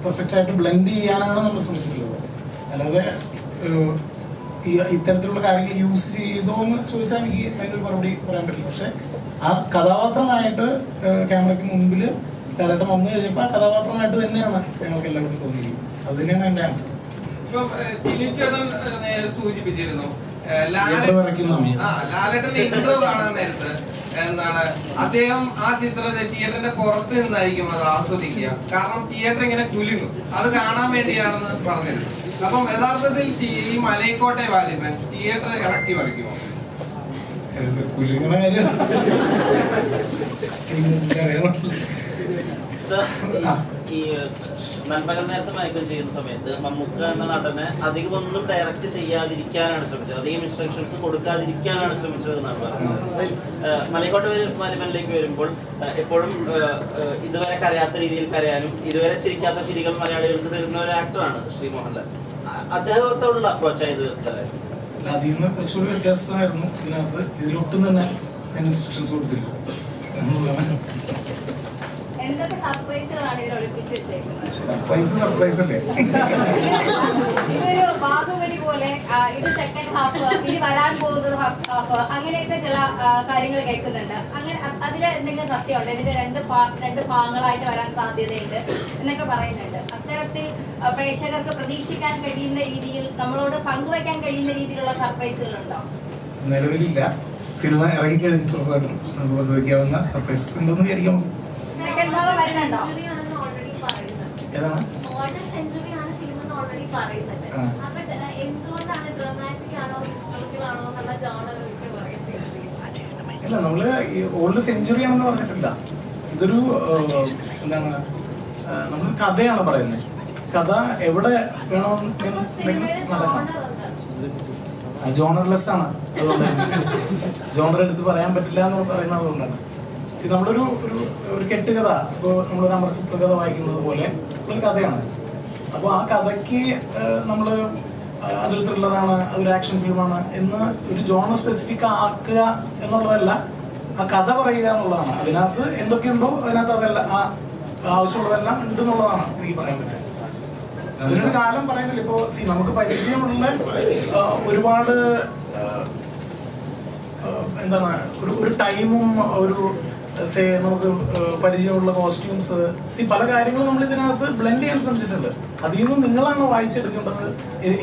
പെർഫെക്റ്റ് ആയിട്ട് ബ്ലെൻഡ് ചെയ്യാനാണ് നമ്മൾ ശ്രമിച്ചിട്ടുള്ളത്. അല്ലാതെ ഇത്തരത്തിലുള്ള കാര്യങ്ങൾ യൂസ് ചെയ്തോ എന്ന് ചോദിച്ചാൽ എനിക്ക് അതിനൊരു മറുപടി പറയാൻ പറ്റില്ല. പക്ഷെ ആ കഥാപാത്രമായിട്ട് ക്യാമറയ്ക്ക് മുമ്പിൽ ലാലേട്ടൻ വന്നു കഴിഞ്ഞപ്പോൾ ആ കഥാപാത്രമായിട്ട് തന്നെയാണ് ഞങ്ങൾക്ക് എല്ലാവർക്കും തോന്നിയിരിക്കുന്നത്. അത് തന്നെയാണ് എൻ്റെ ആൻസർ. ഇപ്പം ടിനിച്ചേട്ടൻ സൂചിപ്പിച്ചിരുന്നു ലാലേട്ടന്റെ ഇന്റർവ്യൂ കാണാൻ നേരത്ത് എന്താണ് അദ്ദേഹം ആ ചിത്രത്തെ തിയേറ്ററിന്റെ പുറത്ത് നിന്നായിരിക്കും അത് ആസ്വദിക്കുക. കാരണം തിയേറ്റർ ഇങ്ങനെ കുലുങ്ങും, അത് കാണാൻ വേണ്ടിയാണെന്ന് പറഞ്ഞിരുന്നു. അപ്പം യഥാർത്ഥത്തിൽ ഈ മലൈക്കോട്ടെ വാലിബൻ തിയേറ്റർ ഇളക്കി മറിക്കുമോ? കുലുങ്ങുന്ന കാര്യം ഈ നൻപകൽ നേരത്തെ മയക്കം ചെയ്യുന്ന സമയത്ത് മമ്മൂക്ക എന്ന നടനെ അധികം ഒന്നും ഡയറക്റ്റ് ചെയ്യാതിരിക്കാനാണ് ശ്രമിച്ചത്, അധികം ഇൻസ്ട്രക്ഷൻസ് കൊടുക്കാതിരിക്കാനാണ് ശ്രമിച്ചത് എന്നാണ് പറയുന്നത്. മലൈക്കോട്ടെ വാലിബനിലേക്ക് വരുമ്പോൾ എപ്പോഴും ഇതുവരെ കരയാത്ത രീതിയിൽ കരയാനും ഇതുവരെ ചിരിക്കാത്ത ചിരികൾ മലയാളികൾക്ക് തരുന്ന ഒരു ആക്ടറാണ് ശ്രീ മോഹൻലാൽ. അദ്ദേഹത്തോടുള്ള അപ്രോച്ചായത് അല്ല അതിൽ നിന്ന് കുറച്ചുകൂടി വ്യത്യാസമായിരുന്നു ഇതിനകത്ത്. ഇതിലൊട്ടും തന്നെ ഞാൻ ഇൻസ്ട്രക്ഷൻസ് കൊടുത്തില്ല എന്നുള്ളതാണ്. എന്തൊക്കെ സർപ്രൈസുകളാണ് ഇതിൽ ഒളിപ്പിച്ച് വെച്ചേക്കുന്നത്? സർപ്രൈസ് അല്ലേ? ഇതൊരു ബാഹുബലി പോലെ ഇത് സെക്കൻഡ് ഹാഫ്, ഇനി വരാൻ പോകുന്നത് ഫസ്റ്റ് ഹാഫ്, അങ്ങനെയൊക്കെ ചില കാര്യങ്ങൾ കേൾക്കുന്നുണ്ട്. അങ്ങനെ അതിൽ എന്തെങ്കിലും സത്യമുണ്ട്? ഇതിന്റെ രണ്ട് ഭാഗങ്ങളായിട്ട് വരാൻ സാധ്യതയുണ്ട് എന്നൊക്കെ പറയുന്നുണ്ട്. അത്തരത്തിൽ പ്രേക്ഷകർക്ക് പ്രതീക്ഷിക്കാൻ കഴിയുന്ന രീതിയിൽ, നമ്മളോട് പങ്കുവയ്ക്കാൻ കഴിയുന്ന രീതിയിലുള്ള സർപ്രൈസുകളുണ്ടോ? നിലവിലില്ല. സിനിമ ഇറങ്ങി കഴിഞ്ഞിട്ടുള്ളതാണ് നമുക്ക് പങ്കുവയ്ക്കാവുന്ന സർപ്രൈസസ് ഉണ്ടെന്ന് വിചാരിക്കാം. സെക്കൻഡ് ഭാഗം വരുന്നുണ്ടോ? ഏതാണ്? അല്ല, നമ്മള് ഈ ഓൾഡ് സെഞ്ചുറി ആണെന്ന് പറഞ്ഞിട്ടില്ല. ഇതൊരു എന്താണ്, നമ്മൾ കഥയാണ് പറയുന്നത്. കഥ എവിടെ വേണമെന്നുണ്ടെങ്കിലും നടക്കാം. ജോണർലെസ് ആണ്, അതുകൊണ്ട് ജോണർ എടുത്ത് പറയാൻ പറ്റില്ല എന്ന് പറയുന്നത് അതുകൊണ്ടാണ്. നമ്മളൊരു ഒരു കെട്ടുകഥ, ഇപ്പോൾ നമ്മളൊരു അമർചിത്ര കഥ വായിക്കുന്നത് പോലെ ഒരു കഥയാണ്. അപ്പോൾ ആ കഥയ്ക്ക് നമ്മൾ അതൊരു ത്രില്ലറാണ്, അതൊരു ആക്ഷൻ ഫിലിമാണ് എന്ന് ഒരു ജോണർ സ്പെസിഫിക് ആക്കുക എന്നുള്ളതല്ല, ആ കഥ പറയുക എന്നുള്ളതാണ്. അതിനകത്ത് എന്തൊക്കെയുണ്ടോ അതിനകത്ത് അതെല്ലാം ആവശ്യമുള്ളതെല്ലാം ഉണ്ടെന്നുള്ളതാണ് എനിക്ക് പറയാൻ പറ്റുക. അതിനൊരു കാലം പറയുന്നില്ല. ഇപ്പോൾ നമുക്ക് പരിചയമുള്ള ഒരുപാട് എന്താണ് ഒരു ടൈമും ഒരു നമുക്ക് പരിചയമുള്ള കോസ്റ്റ്യൂംസ്, പല കാര്യങ്ങളും നമ്മൾ ഇതിനകത്ത് ബ്ലെൻഡ് ചെയ്യാൻ ശ്രമിച്ചിട്ടുണ്ട്. അതിൽ നിന്ന് നിങ്ങളാണ് വായിച്ചെടുക്കേണ്ടത്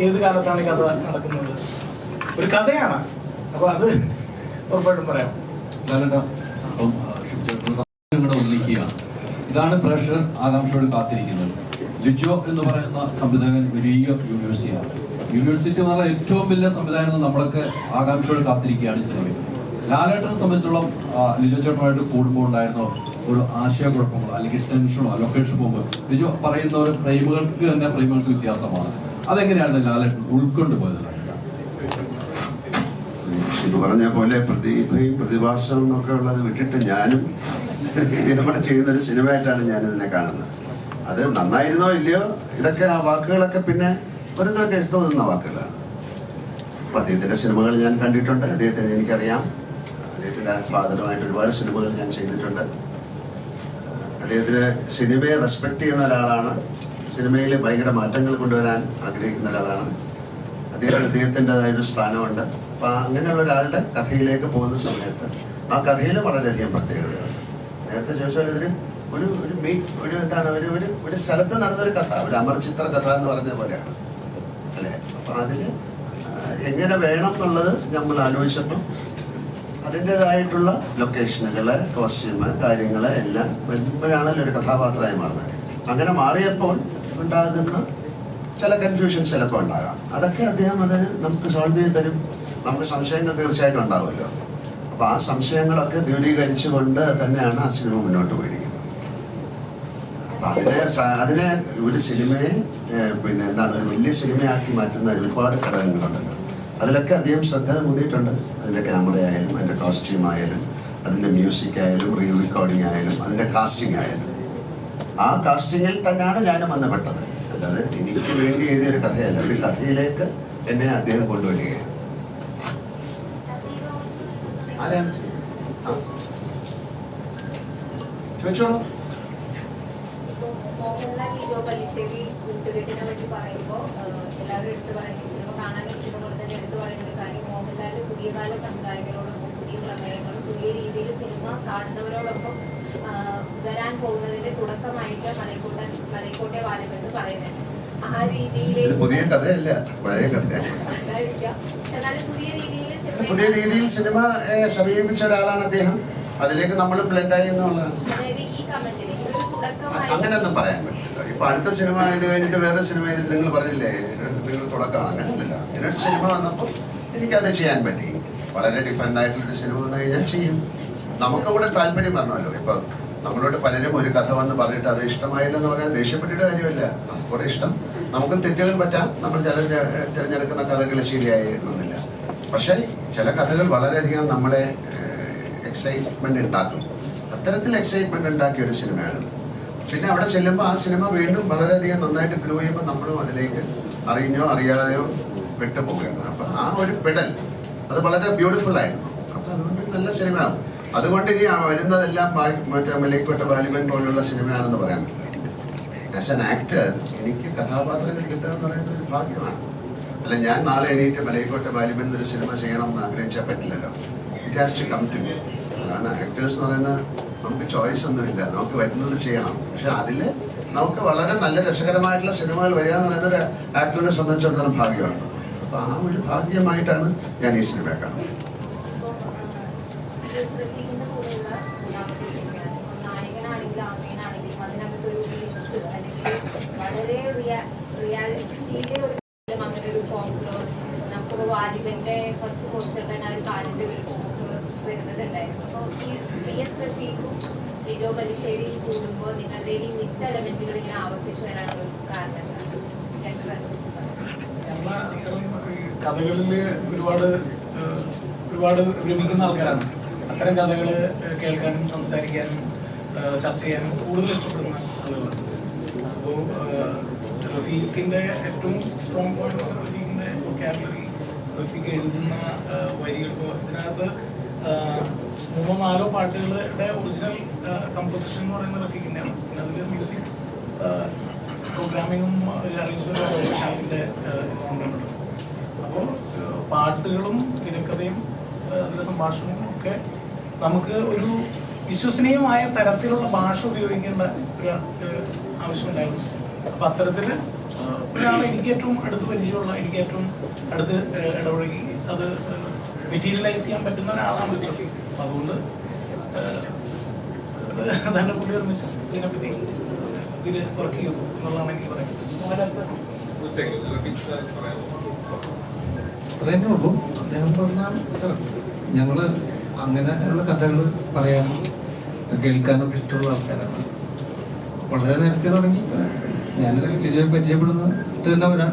ഏത് കാലത്താണ് ഈ കഥ നടക്കുന്നത്. ഒരു കഥയാണ്, അപ്പൊ അത് ഉറപ്പായിട്ടും പറയാം. ഒന്നിക്കുകയാണ്. ഇതാണ് പ്രേക്ഷകർ ആകാംക്ഷയോട് കാത്തിരിക്കുന്നത്. ലിജോ എന്ന് പറയുന്ന സംവിധായകൻ വലിയ യൂണിവേഴ്സിറ്റിയാണ്. യൂണിവേഴ്സിറ്റി എന്ന് പറഞ്ഞാൽ ഏറ്റവും വലിയ സംവിധാനം നമ്മളൊക്കെ ആകാംക്ഷയോട് കാത്തിരിക്കുകയാണ് ഈ സിനിമയിൽ. ലാലേട്ടനെ സംബന്ധിച്ചോളം ലിജോ ചേട്ടനുമായിട്ട് കൂടുമ്പോൾ ഉണ്ടായിരുന്ന ഒരു ആശയക്കുഴപ്പങ്ങളോ അല്ലെങ്കിൽ ടെൻഷനോ ലൊക്കേഷൻ പോകുമ്പോൾ ലിജോ പറയുന്ന ഒരു ഫ്രെയിമുകൾക്ക് വ്യത്യാസമാണ്. അതെങ്ങനെയാണ് ലാലേട്ടൻ ഉൾക്കൊണ്ടുപോയത്? ഇത് പറഞ്ഞ പോലെ പ്രതിഭയും പ്രതിഭാസവും എന്നൊക്കെ ഉള്ളത് വിട്ടിട്ട് ഞാനും നമ്മുടെ ചെയ്യുന്നൊരു സിനിമയായിട്ടാണ് ഞാനിതിനെ കാണുന്നത്. അത് നന്നായിരുന്നോ ഇല്ലയോ ഇതൊക്കെ ആ വാക്കുകളൊക്കെ പിന്നെ ഓരോരുത്തരൊക്കെ തോന്നുന്ന വാക്കുകളാണ്. അപ്പം അദ്ദേഹത്തിൻ്റെ സിനിമകൾ ഞാൻ കണ്ടിട്ടുണ്ട്, അദ്ദേഹത്തിന് എനിക്കറിയാം. അദ്ദേഹത്തിൻ്റെ ഫാദറുമായിട്ട് ഒരുപാട് സിനിമകൾ ഞാൻ ചെയ്തിട്ടുണ്ട്. അദ്ദേഹത്തിന് സിനിമയെ റെസ്പെക്റ്റ് ചെയ്യുന്ന ഒരാളാണ്. സിനിമയിൽ ഭയങ്കര മാറ്റങ്ങൾ കൊണ്ടുവരാൻ ആഗ്രഹിക്കുന്ന ഒരാളാണ്. അദ്ദേഹത്തിൻ്റെതായൊരു സ്ഥാനമുണ്ട്. അപ്പം അങ്ങനെയുള്ള ഒരാളുടെ കഥയിലേക്ക് പോകുന്ന സമയത്ത് ആ കഥയിൽ വളരെയധികം പ്രത്യേകതയുണ്ട്. നേരത്തെ ചോദിച്ചാൽ ഇതിന് ഒരു എന്താണ് ഒരു സ്ഥലത്ത് നടന്നൊരു കഥ, ഒരു അമർചിത്ര കഥ എന്ന് പറഞ്ഞ പോലെയാണ് അല്ലേ. അപ്പം അതിൽ എങ്ങനെ വേണം എന്നുള്ളത് നമ്മൾ ആലോചിച്ചപ്പോൾ അതിൻ്റെതായിട്ടുള്ള ലൊക്കേഷനുകൾ, കോസ്റ്റ്യൂം, കാര്യങ്ങൾ എല്ലാം വരുമ്പോഴാണല്ലോ ഒരു കഥാപാത്രമായി മാറുന്നത്. അങ്ങനെ മാറിയപ്പോൾ ഉണ്ടാകുന്ന ചില കൺഫ്യൂഷൻസ് ചിലപ്പോൾ ഉണ്ടാകാം. അതൊക്കെ അദ്ദേഹം അത് നമുക്ക് സോൾവ് ചെയ്ത് തരും. നമുക്ക് സംശയങ്ങൾ തീർച്ചയായിട്ടും ഉണ്ടാവുമല്ലോ. അപ്പോൾ ആ സംശയങ്ങളൊക്കെ ദൂരീകരിച്ചുകൊണ്ട് തന്നെയാണ് ആ സിനിമ മുന്നോട്ട് പോയിരിക്കുന്നത്. അപ്പം അതിനെ ഒരു സിനിമയെ പിന്നെ എന്താണ് ഒരു വലിയ സിനിമയാക്കി മാറ്റുന്ന ഒരുപാട് ഘടകങ്ങളുണ്ടല്ലോ. അതിലൊക്കെ അദ്ദേഹം ശ്രദ്ധ കൂടിയിട്ടുണ്ട്. അതിൻ്റെ ക്യാമറ ആയാലും അതിൻ്റെ കോസ്റ്റ്യൂം ആയാലും അതിൻ്റെ മ്യൂസിക് ആയാലും റീ റെക്കോർഡിംഗ് ആയാലും അതിൻ്റെ കാസ്റ്റിംഗ് ആയാലും ആ കാസ്റ്റിങ്ങിൽ തന്നെയാണ് ഞാനും ബന്ധപ്പെട്ടത്. അല്ലാതെ എനിക്ക് വേണ്ടി എഴുതിയൊരു കഥയല്ല, ഒരു കഥയിലേക്ക് എന്നെ അദ്ദേഹം കൊണ്ടുവരികയാണ്. ആരാണ് ചോദിച്ചോളൂ. മോഹൻലാൽ ലിജോ പല്ലിശ്ശേരി കൂട്ടുകെട്ടിനെ പറ്റി പറയുമ്പോൾ എല്ലാവരും എടുത്തു പറയുന്ന സിനിമ കാണാൻ ഇഷ്ടമുള്ള തന്നെ എടുത്തു പറയുന്ന ഒരു കാര്യം, മോഹൻലാൽ പുതിയ കാല സംവിധായകരോടൊപ്പം പുതിയ പ്രമേയങ്ങളും പുതിയ രീതിയിൽ സിനിമ കാണുന്നവരോടൊപ്പം വരാൻ പോകുന്നതിന്റെ തുടക്കമായിട്ട് മലൈക്കോട്ടെ വാരം എന്ന് പറയുന്നുണ്ട്. ആ രീതിയിൽ പുതിയ കഥയല്ല, പഴയ കഥയാണ്. എന്നാലും പുതിയ രീതിയിൽ സിനിമ സമീപിച്ച ഒരാളാണ് അദ്ദേഹം. അതിലേക്ക് നമ്മളും ബ്ലെൻഡായി എന്നുള്ളതാണ്. അങ്ങനെയൊന്നും പറയാൻ പറ്റില്ല. ഇപ്പൊ അടുത്ത സിനിമ ഇത് കഴിഞ്ഞിട്ട് വേറെ സിനിമ ചെയ്തിട്ട് നിങ്ങൾ പറഞ്ഞില്ലേ നിങ്ങൾ തുടക്കമാണ്, അങ്ങനെയല്ല. ഇങ്ങനൊരു സിനിമ വന്നപ്പോൾ എനിക്കത് ചെയ്യാൻ പറ്റി. വളരെ ഡിഫറെൻ്റ് ആയിട്ടുള്ളൊരു സിനിമ വന്നു കഴിഞ്ഞാൽ ചെയ്യും. നമുക്കൂടെ താല്പര്യം പറഞ്ഞല്ലോ. ഇപ്പൊ നമ്മളോട് പലരും ഒരു കഥ വന്ന് പറഞ്ഞിട്ട് അത് ഇഷ്ടമായില്ലെന്ന് പറഞ്ഞാൽ ദേഷ്യപ്പെട്ടിട്ട് കാര്യമില്ല. നമുക്കൂടെ ഇഷ്ടം, നമുക്കും തെറ്റുകൾ പറ്റാം. നമ്മൾ ചില തിരഞ്ഞെടുക്കുന്ന കഥകൾ ശരിയായി ഒന്നുമില്ല. പക്ഷേ ചില കഥകൾ വളരെയധികം നമ്മളെ എക്സൈറ്റ്മെന്റ് ഉണ്ടാക്കും. അത്തരത്തിൽ എക്സൈറ്റ്മെന്റ് ഉണ്ടാക്കിയ ഒരു സിനിമയാണിത്. പിന്നെ അവിടെ ചെല്ലുമ്പോൾ ആ സിനിമ വീണ്ടും വളരെയധികം നന്നായിട്ട് ഗ്രോ ചെയ്യുമ്പോൾ നമ്മളും അതിലേക്ക് അറിഞ്ഞോ അറിയാതെയോ പെട്ടുപോവുകയാണ്. അപ്പം ആ ഒരു പെടൽ അത് വളരെ ബ്യൂട്ടിഫുൾ ആയിരുന്നു. അപ്പോൾ അതുകൊണ്ട് നല്ല സിനിമയാവും. അതുകൊണ്ട് ഇനി വരുന്നതെല്ലാം മറ്റേ മലൈക്കോട്ടെ വാലിബൻ പോലുള്ള സിനിമയാണെന്ന് പറയാൻ പറ്റില്ല. ആസ് ആൻ ആക്ടർ എനിക്ക് കഥാപാത്രങ്ങൾ കിട്ടുക എന്ന് പറയുന്നത് ഒരു ഭാഗ്യമാണ്. അല്ല ഞാൻ നാളെ എണീറ്റ് മലൈക്കോട്ടെ വാലിബൻ എന്നൊരു സിനിമ ചെയ്യണമെന്ന് ആഗ്രഹിച്ചാൽ പറ്റില്ലല്ലോ. It has to come to me. അതാണ് ആക്ടേഴ്സ് എന്ന് പറയുന്നത്. നമുക്ക് ചോയ്സ് ഒന്നുമില്ല, നമുക്ക് വരുന്നത് ചെയ്യണം. പക്ഷെ അതിൽ നമുക്ക് വളരെ നല്ല രസകരമായിട്ടുള്ള സിനിമകൾ വരിക എന്ന് പറയുന്നത് ഒരു ആക്ടറിനെ സംബന്ധിച്ചിടത്തോളം ഭാഗ്യമാണ്. അപ്പോൾ ആ ഒരു ഭാഗ്യമായിട്ടാണ് ഞാൻ ഈ സിനിമയെ കാണുന്നത്. വാലിബന്റെ ഫസ്റ്റ് പോസ്റ്റർ തന്നെ ഒരു കാലിന്റെ ഒരു പോക്ക് വരുന്നതുണ്ടായിരുന്നു. അപ്പോൾ ഈ PS റഫീഖും ലിജോ ബലിശ്ശേരി കൂടുമ്പോൾ നിങ്ങളുടെ ഈ മിത്ത് എലമെന്റുകൾ ഇങ്ങനെ ആവർത്തിച്ചു വരാനുള്ള ഒരു കാരണം കഥകളിൽ ഒരുപാട് രമിക്കുന്ന ആൾക്കാരാണ്. അത്തരം കഥകൾ കേൾക്കാനും സംസാരിക്കാനും ചർച്ച ചെയ്യാനും കൂടുതൽ ഇഷ്ടപ്പെടുന്ന ആളുകളാണ്. അപ്പോൾ റഫീഖിൻ്റെ ഏറ്റവും സ്ട്രോങ് പോയിന്റ് റഫീഖിൻ്റെ വൊക്കാബുലറി, റഫീഖ് എഴുതുന്ന വരികൾ. ഇപ്പോൾ ഇതിനകത്ത് 3-4 പാട്ടുകളുടെ ഒറിജിനൽ കമ്പോസിഷൻ എന്ന് പറയുന്നത് റഫീഖിൻ്റെയാണ്. പിന്നെ അതിൽ മ്യൂസിക് പ്രോഗ്രാമിങ്ങും അറേഞ്ച്മെൻറ്റും ഷാമിൻ്റെ ഇൻവോൾവ്മെൻ്റ്. അപ്പോൾ പാട്ടുകളും തിരക്കഥയും അതിലെ സംഭാഷണവും ഒക്കെ നമുക്ക് ഒരു വിശ്വസനീയമായ തരത്തിലുള്ള ഭാഷ ഉപയോഗിക്കേണ്ട ഒരു ആവശ്യമുണ്ടായിരുന്നു. അപ്പം അത്തരത്തിൽ ഒരാളെ എനിക്ക് ഏറ്റവും അടുത്ത് പരിചയമുള്ള, എനിക്ക് ഏറ്റവും അടുത്ത് ഇടപഴകി അത് മെറ്റീരിയലൈസ് ചെയ്യാൻ പറ്റുന്ന ഒരാളാണ് റഫീഖ്. അപ്പം അതുകൊണ്ട് തന്നെ പുള്ളി നിർമ്മിച്ച ഇതിനെപ്പറ്റി ഇതിൽ വർക്ക് ചെയ്തു എന്നുള്ളതാണ് എനിക്ക് പറയുന്നത്. അത്ര തന്നെ ഉള്ളൂ. അദ്ദേഹം പറഞ്ഞാൽ ഞങ്ങൾ അങ്ങനെയുള്ള കഥകൾ പറയാനും കേൾക്കാനൊക്കെ ഇഷ്ടമുള്ള ആൾക്കാരാണ്. വളരെ നേരത്തെ തുടങ്ങി ഞാൻ ലിജോയെ പരിചയപ്പെടുന്നത് തന്നെ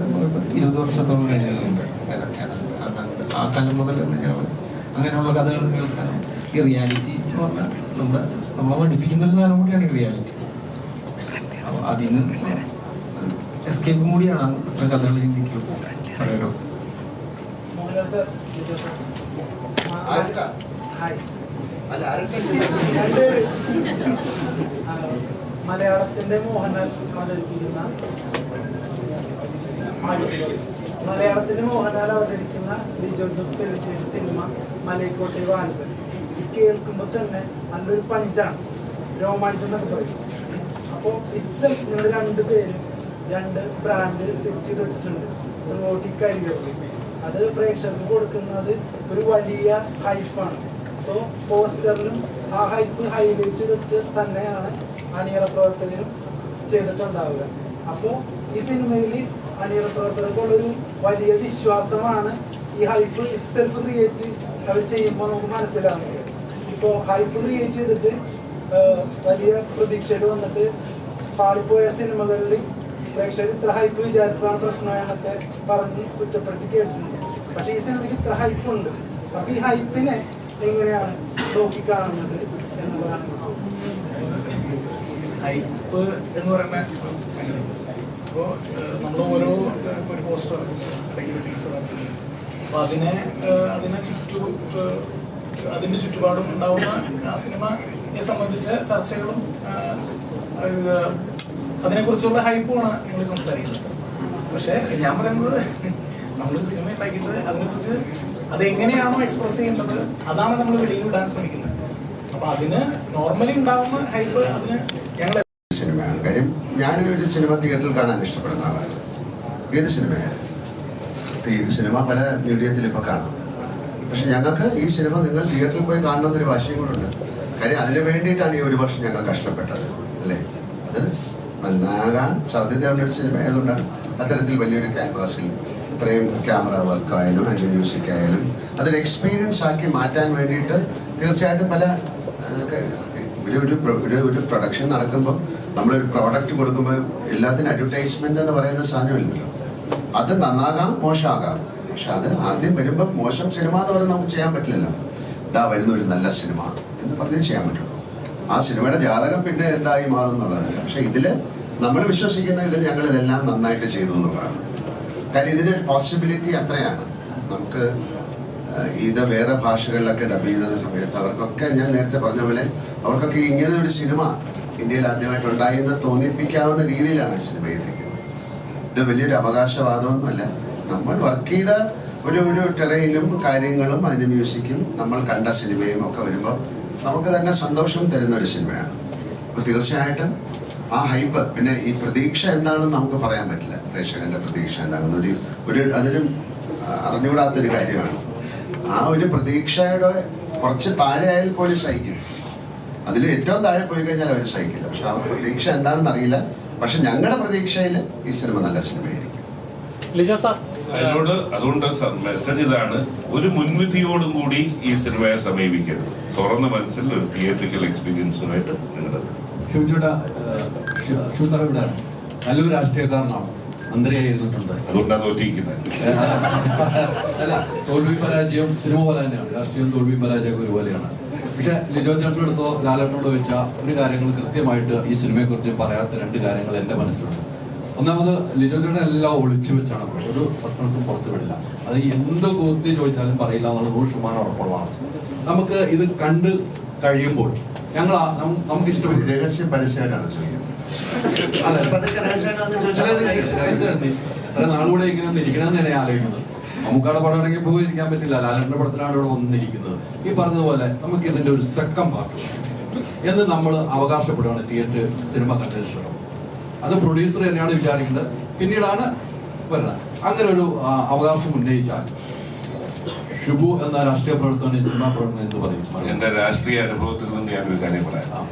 20 വർഷത്തോളം കഴിഞ്ഞിട്ടുണ്ട്. ആ കാലം മുതൽ തന്നെ ഞങ്ങൾ അങ്ങനെയുള്ള കഥകൾ കേൾക്കാനും ഈ റിയാലിറ്റി എന്ന് പറഞ്ഞാൽ നമ്മളെ പഠിപ്പിക്കുന്നൊരു സാധനം കൂടിയാണ് ഈ റിയാലിറ്റി. അപ്പോൾ അതിന് എസ്കേപ്പും കൂടിയാണ് അത്ര കഥകൾ ഹിന്ദിക്ക് പറയലോ. മലയാളത്തിന്റെ മോഹൻലാൽ അവതരിക്കുന്ന ലിജോ ജോസ് പെല്ലിശ്ശേരി സിനിമ മലൈക്കോട്ടെ വാലിബൻ കേൾക്കുമ്പോൾ തന്നെ നല്ലൊരു പഞ്ചാണ്, രോമാഞ്ചം എന്നൊക്കെ പറയും. അപ്പോൾ ഇറ്റ്സെൽഫ് നിങ്ങൾ 2 പേരും 2 ബ്രാൻഡ് സെറ്റ് ചെയ്ത് വെച്ചിട്ടുണ്ട് ത്രൂഔട്ട് ഈ കരിയറിൽ. അത് പ്രേക്ഷകർക്ക് കൊടുക്കുന്നത് ഒരു വലിയ ഹൈപ്പാണ്. സോ പോസ്റ്ററിലും ആ ഹൈപ്പ് ഹൈലൈറ്റ് ചെയ്തിട്ട് തന്നെയാണ് അണിയറ പ്രവർത്തകരും ചെയ്തിട്ടുണ്ടാവുക. അപ്പോൾ ഈ സിനിമയിൽ അണിയറ പ്രവർത്തകർക്കുള്ളൊരു വലിയ വിശ്വാസമാണ് ഈ ഹൈപ്പ് ഇറ്റ്സെൽഫ് ക്രിയേറ്റ് അവർ ചെയ്യുമ്പോൾ നമുക്ക് മനസ്സിലാവുന്നത്. ഇപ്പോൾ ഹൈപ്പ് ക്രിയേറ്റ് ചെയ്തിട്ട് വലിയ പ്രതീക്ഷയിൽ വന്നിട്ട് പാളിപ്പോയ സിനിമകളിൽ പ്രേക്ഷകർ ഇത്ര ഹൈപ്പ് വിചാരിച്ചതാണ് പ്രശ്നമെന്നൊക്കെ പറഞ്ഞ് കുറ്റപ്പെടുത്തി കേട്ടിട്ടുണ്ട്. പക്ഷേ ഈ സിനിമയ്ക്ക് ഇത്ര ഹൈപ്പുണ്ട്. അപ്പോൾ ഈ ഹൈപ്പിനെ എങ്ങനെയാണ് നോക്കിക്കാണുന്നത് എന്നുള്ളതാണ്. ഹൈപ്പ് എന്ന് പറയുന്ന സംഗതി ഇപ്പോൾ നമ്മൾ ഓരോ ഒരു പോസ്റ്റർ അല്ലെങ്കിൽ ഒരു ടീസർ ഇറക്കുന്നു. അപ്പോൾ അതിൻ്റെ ചുറ്റുപാടും ഉണ്ടാവുന്ന ആ സിനിമയെ സംബന്ധിച്ച ചർച്ചകളും അതിനെക്കുറിച്ചുള്ള ഹൈപ്പുമാണ് നിങ്ങൾ സംസാരിക്കുന്നത്. പക്ഷേ ഞാൻ പറയുന്നത് നമ്മളൊരു സിനിമ ഉണ്ടാക്കിയിട്ട് അതിനെക്കുറിച്ച് അതെങ്ങനെയാണോ എക്സ്പ്രസ് ചെയ്യേണ്ടത് അതാണ് നമ്മൾ വെളിയിൽ വിടാൻ ശ്രമിക്കുന്നത്. അപ്പോൾ അതിന് നോർമലി ഉണ്ടാകുന്ന ഹൈപ്പ് അതിന് ഞങ്ങൾ സിനിമയാണ്. കാര്യം ഞാനൊരു സിനിമ തിയേറ്ററിൽ കാണാൻ ഇഷ്ടപ്പെടുന്ന ആളാണ്. ഏത് സിനിമയാണ് ഈ സിനിമ പല മീഡിയത്തിൽ ഇപ്പോൾ കാണാം. പക്ഷെ ഞങ്ങൾക്ക് ഈ സിനിമ നിങ്ങൾ തിയേറ്ററിൽ പോയി കാണണമെന്നൊരു വാശിയും കൂടെ. കാര്യം അതിന് വേണ്ടിയിട്ടാണ് ഈ 1 വർഷം ഞങ്ങൾ കഷ്ടപ്പെട്ടത്, അല്ലേ? അത് നന്നാകാൻ സാധ്യതയുള്ളൊരു സിനിമ ആയതുകൊണ്ടാണ് അത്തരത്തിൽ വലിയൊരു ക്യാൻവാസിൽ ഇത്രയും ക്യാമറ വർക്കായാലും അതിൻ്റെ മ്യൂസിക് ആയാലും അതൊരു എക്സ്പീരിയൻസ് ആക്കി മാറ്റാൻ വേണ്ടിയിട്ട് തീർച്ചയായിട്ടും പല ഒരു പ്രൊഡക്ഷൻ നടക്കുമ്പോൾ നമ്മളൊരു പ്രോഡക്റ്റ് കൊടുക്കുമ്പോൾ എല്ലാത്തിനും അഡ്വർടൈസ്മെന്റ് എന്ന് പറയുന്ന സാധനമില്ലല്ലോ. അത് നന്നാകാം, മോശമാകാം. പക്ഷെ അത് ആദ്യം വരുമ്പോൾ മോശം സിനിമ എന്ന് പറഞ്ഞാൽ നമുക്ക് ചെയ്യാൻ പറ്റില്ലല്ലോ. ഇതാ വരുന്ന ഒരു നല്ല സിനിമ എന്ന് പറഞ്ഞേ ചെയ്യാൻ പറ്റുള്ളൂ. ആ സിനിമയുടെ ജാതകം പിന്നെ എന്തായി മാറും എന്നുള്ളതല്ല. പക്ഷെ ഇതിൽ നമ്മൾ വിശ്വസിക്കുന്ന ഇതിൽ ഞങ്ങൾ ഇതെല്ലാം നന്നായിട്ട് ചെയ്തു എന്നുള്ളതാണ്. കാര്യം ഇതിൻ്റെ പോസിബിലിറ്റി അത്രയാണ്. നമുക്ക് ഇത് വേറെ ഭാഷകളിലൊക്കെ ഡബ് ചെയ്യുന്ന സമയത്ത് അവർക്കൊക്കെ ഞാൻ നേരത്തെ പറഞ്ഞ പോലെ അവർക്കൊക്കെ ഇങ്ങനെ ഒരു സിനിമ ഇന്ത്യയിൽ ആദ്യമായിട്ട് ഉണ്ടായി എന്ന് തോന്നിപ്പിക്കാവുന്ന രീതിയിലാണ് സിനിമ ചെയ്തിരിക്കുന്നത്. ഇത് വലിയൊരു അവകാശവാദമൊന്നുമല്ല. നമ്മൾ വർക്ക് ചെയ്ത ഒരു ടെറയിലും കാര്യങ്ങളും അതിൻ്റെ മ്യൂസിക്കും നമ്മൾ കണ്ട സിനിമയും ഒക്കെ വരുമ്പോൾ നമുക്ക് തന്നെ സന്തോഷം തരുന്ന ഒരു സിനിമയാണ്. അപ്പോൾ തീർച്ചയായിട്ടും ആ ഹൈപ്പ്, പിന്നെ ഈ പ്രതീക്ഷ എന്താണെന്ന് നമുക്ക് പറയാൻ പറ്റില്ല. പ്രേക്ഷകന്റെ പ്രതീക്ഷ എന്താണെന്ന് അതൊരു അറിഞ്ഞുകൂടാത്തൊരു കാര്യമാണ്. ആ ഒരു പ്രതീക്ഷയുടെ കുറച്ച് താഴെ ആയാൽ പോലും സഹിക്കും. അതിൽ ഏറ്റവും താഴെ പോയി കഴിഞ്ഞാൽ അവർ സഹിക്കില്ല. പക്ഷെ ആ പ്രതീക്ഷ എന്താണെന്ന് അറിയില്ല. പക്ഷെ ഞങ്ങളുടെ പ്രതീക്ഷയിൽ ഈ സിനിമ നല്ല സിനിമയായിരിക്കും. അതുകൊണ്ട് മെസ്സേജ് ഇതാണ്: ഒരു മുൻവിധിയോടും കൂടി ഈ സിനിമയെ സമീപിക്കരുത്. തുറന്ന മനസ്സിൽ ഒരു തിയേറ്ററിക്കൽ എക്സ്പീരിയൻസുമായിട്ട് നിങ്ങളെത്തും. ഇവിടെയാണ് നല്ലൊരു രാഷ്ട്രീയക്കാരനാണ്, മന്ത്രിയായിരുന്നിട്ടുണ്ട്. അതുകൊണ്ടാണ് തോറ്റിരിക്കുന്നത്. അല്ല, തോൽവി പരാജയം സിനിമ പോലെ തന്നെയാണ്. രാഷ്ട്രീയം തോൽവി പരാജയം ഒരുപോലെയാണ്. പക്ഷെ ലിജോ ചേട്ടനെടുത്തോ ലാലേട്ടനോട് വെച്ച ഒരു കാര്യങ്ങൾ കൃത്യമായിട്ട് ഈ സിനിമയെക്കുറിച്ച് പറയാത്ത രണ്ട് കാര്യങ്ങൾ എൻ്റെ മനസ്സിലുണ്ട്. ഒന്നാമത്, ലിജോ ചേട്ടൻ എല്ലാം ഒളിച്ചു വെച്ചാണ്, ഒരു സസ്പെൻസും പുറത്തു വിടില്ല. അത് എന്ത് കൂത്തി ചോദിച്ചാലും പറയില്ല എന്നുള്ള 100% ഉറപ്പുള്ളതാണ്. നമുക്ക് ഇത് കണ്ട് കഴിയുമ്പോൾ നമുക്ക് ഇഷ്ടപ്പെട്ടു. രഹസ്യം പരസ്യമായിട്ടാണ് ചോദിക്കുന്നത്. എത്ര നാളുകൂടെ ഇങ്ങനെ ഒന്ന് ഇരിക്കണമെന്ന് തന്നെ ആലോചിക്കുന്നത്. നമുക്കവിടെ പടമാണെങ്കിൽ പോയി ഇരിക്കാൻ പറ്റില്ല. ലാലേട്ടൻ്റെ പടത്തിലാണ് ഇവിടെ വന്നിരിക്കുന്നത്. ഈ പറഞ്ഞതുപോലെ നമുക്ക് ഇതിന്റെ ഒരു സെക്കൻഡ് പാർട്ട് എന്ന് നമ്മൾ അവകാശപ്പെടുകയാണ് തിയേറ്റർ സിനിമ കണ്ടതിന് ശേഷം. അത് പ്രൊഡ്യൂസർ തന്നെയാണ് വിചാരിക്കുന്നത്, പിന്നീടാണ് വരുന്നത്. അങ്ങനെ ഒരു അവകാശം ഉന്നയിച്ചാൽ ഷിബു എന്ന രാഷ്ട്രീയ പ്രവർത്തനം ഈ സിനിമാ പ്രവർത്തനം എന്ന് പറയും. എന്റെ രാഷ്ട്രീയ അനുഭവത്തിൽ നിന്ന് ഞാനൊരു കാര്യം പറയാം.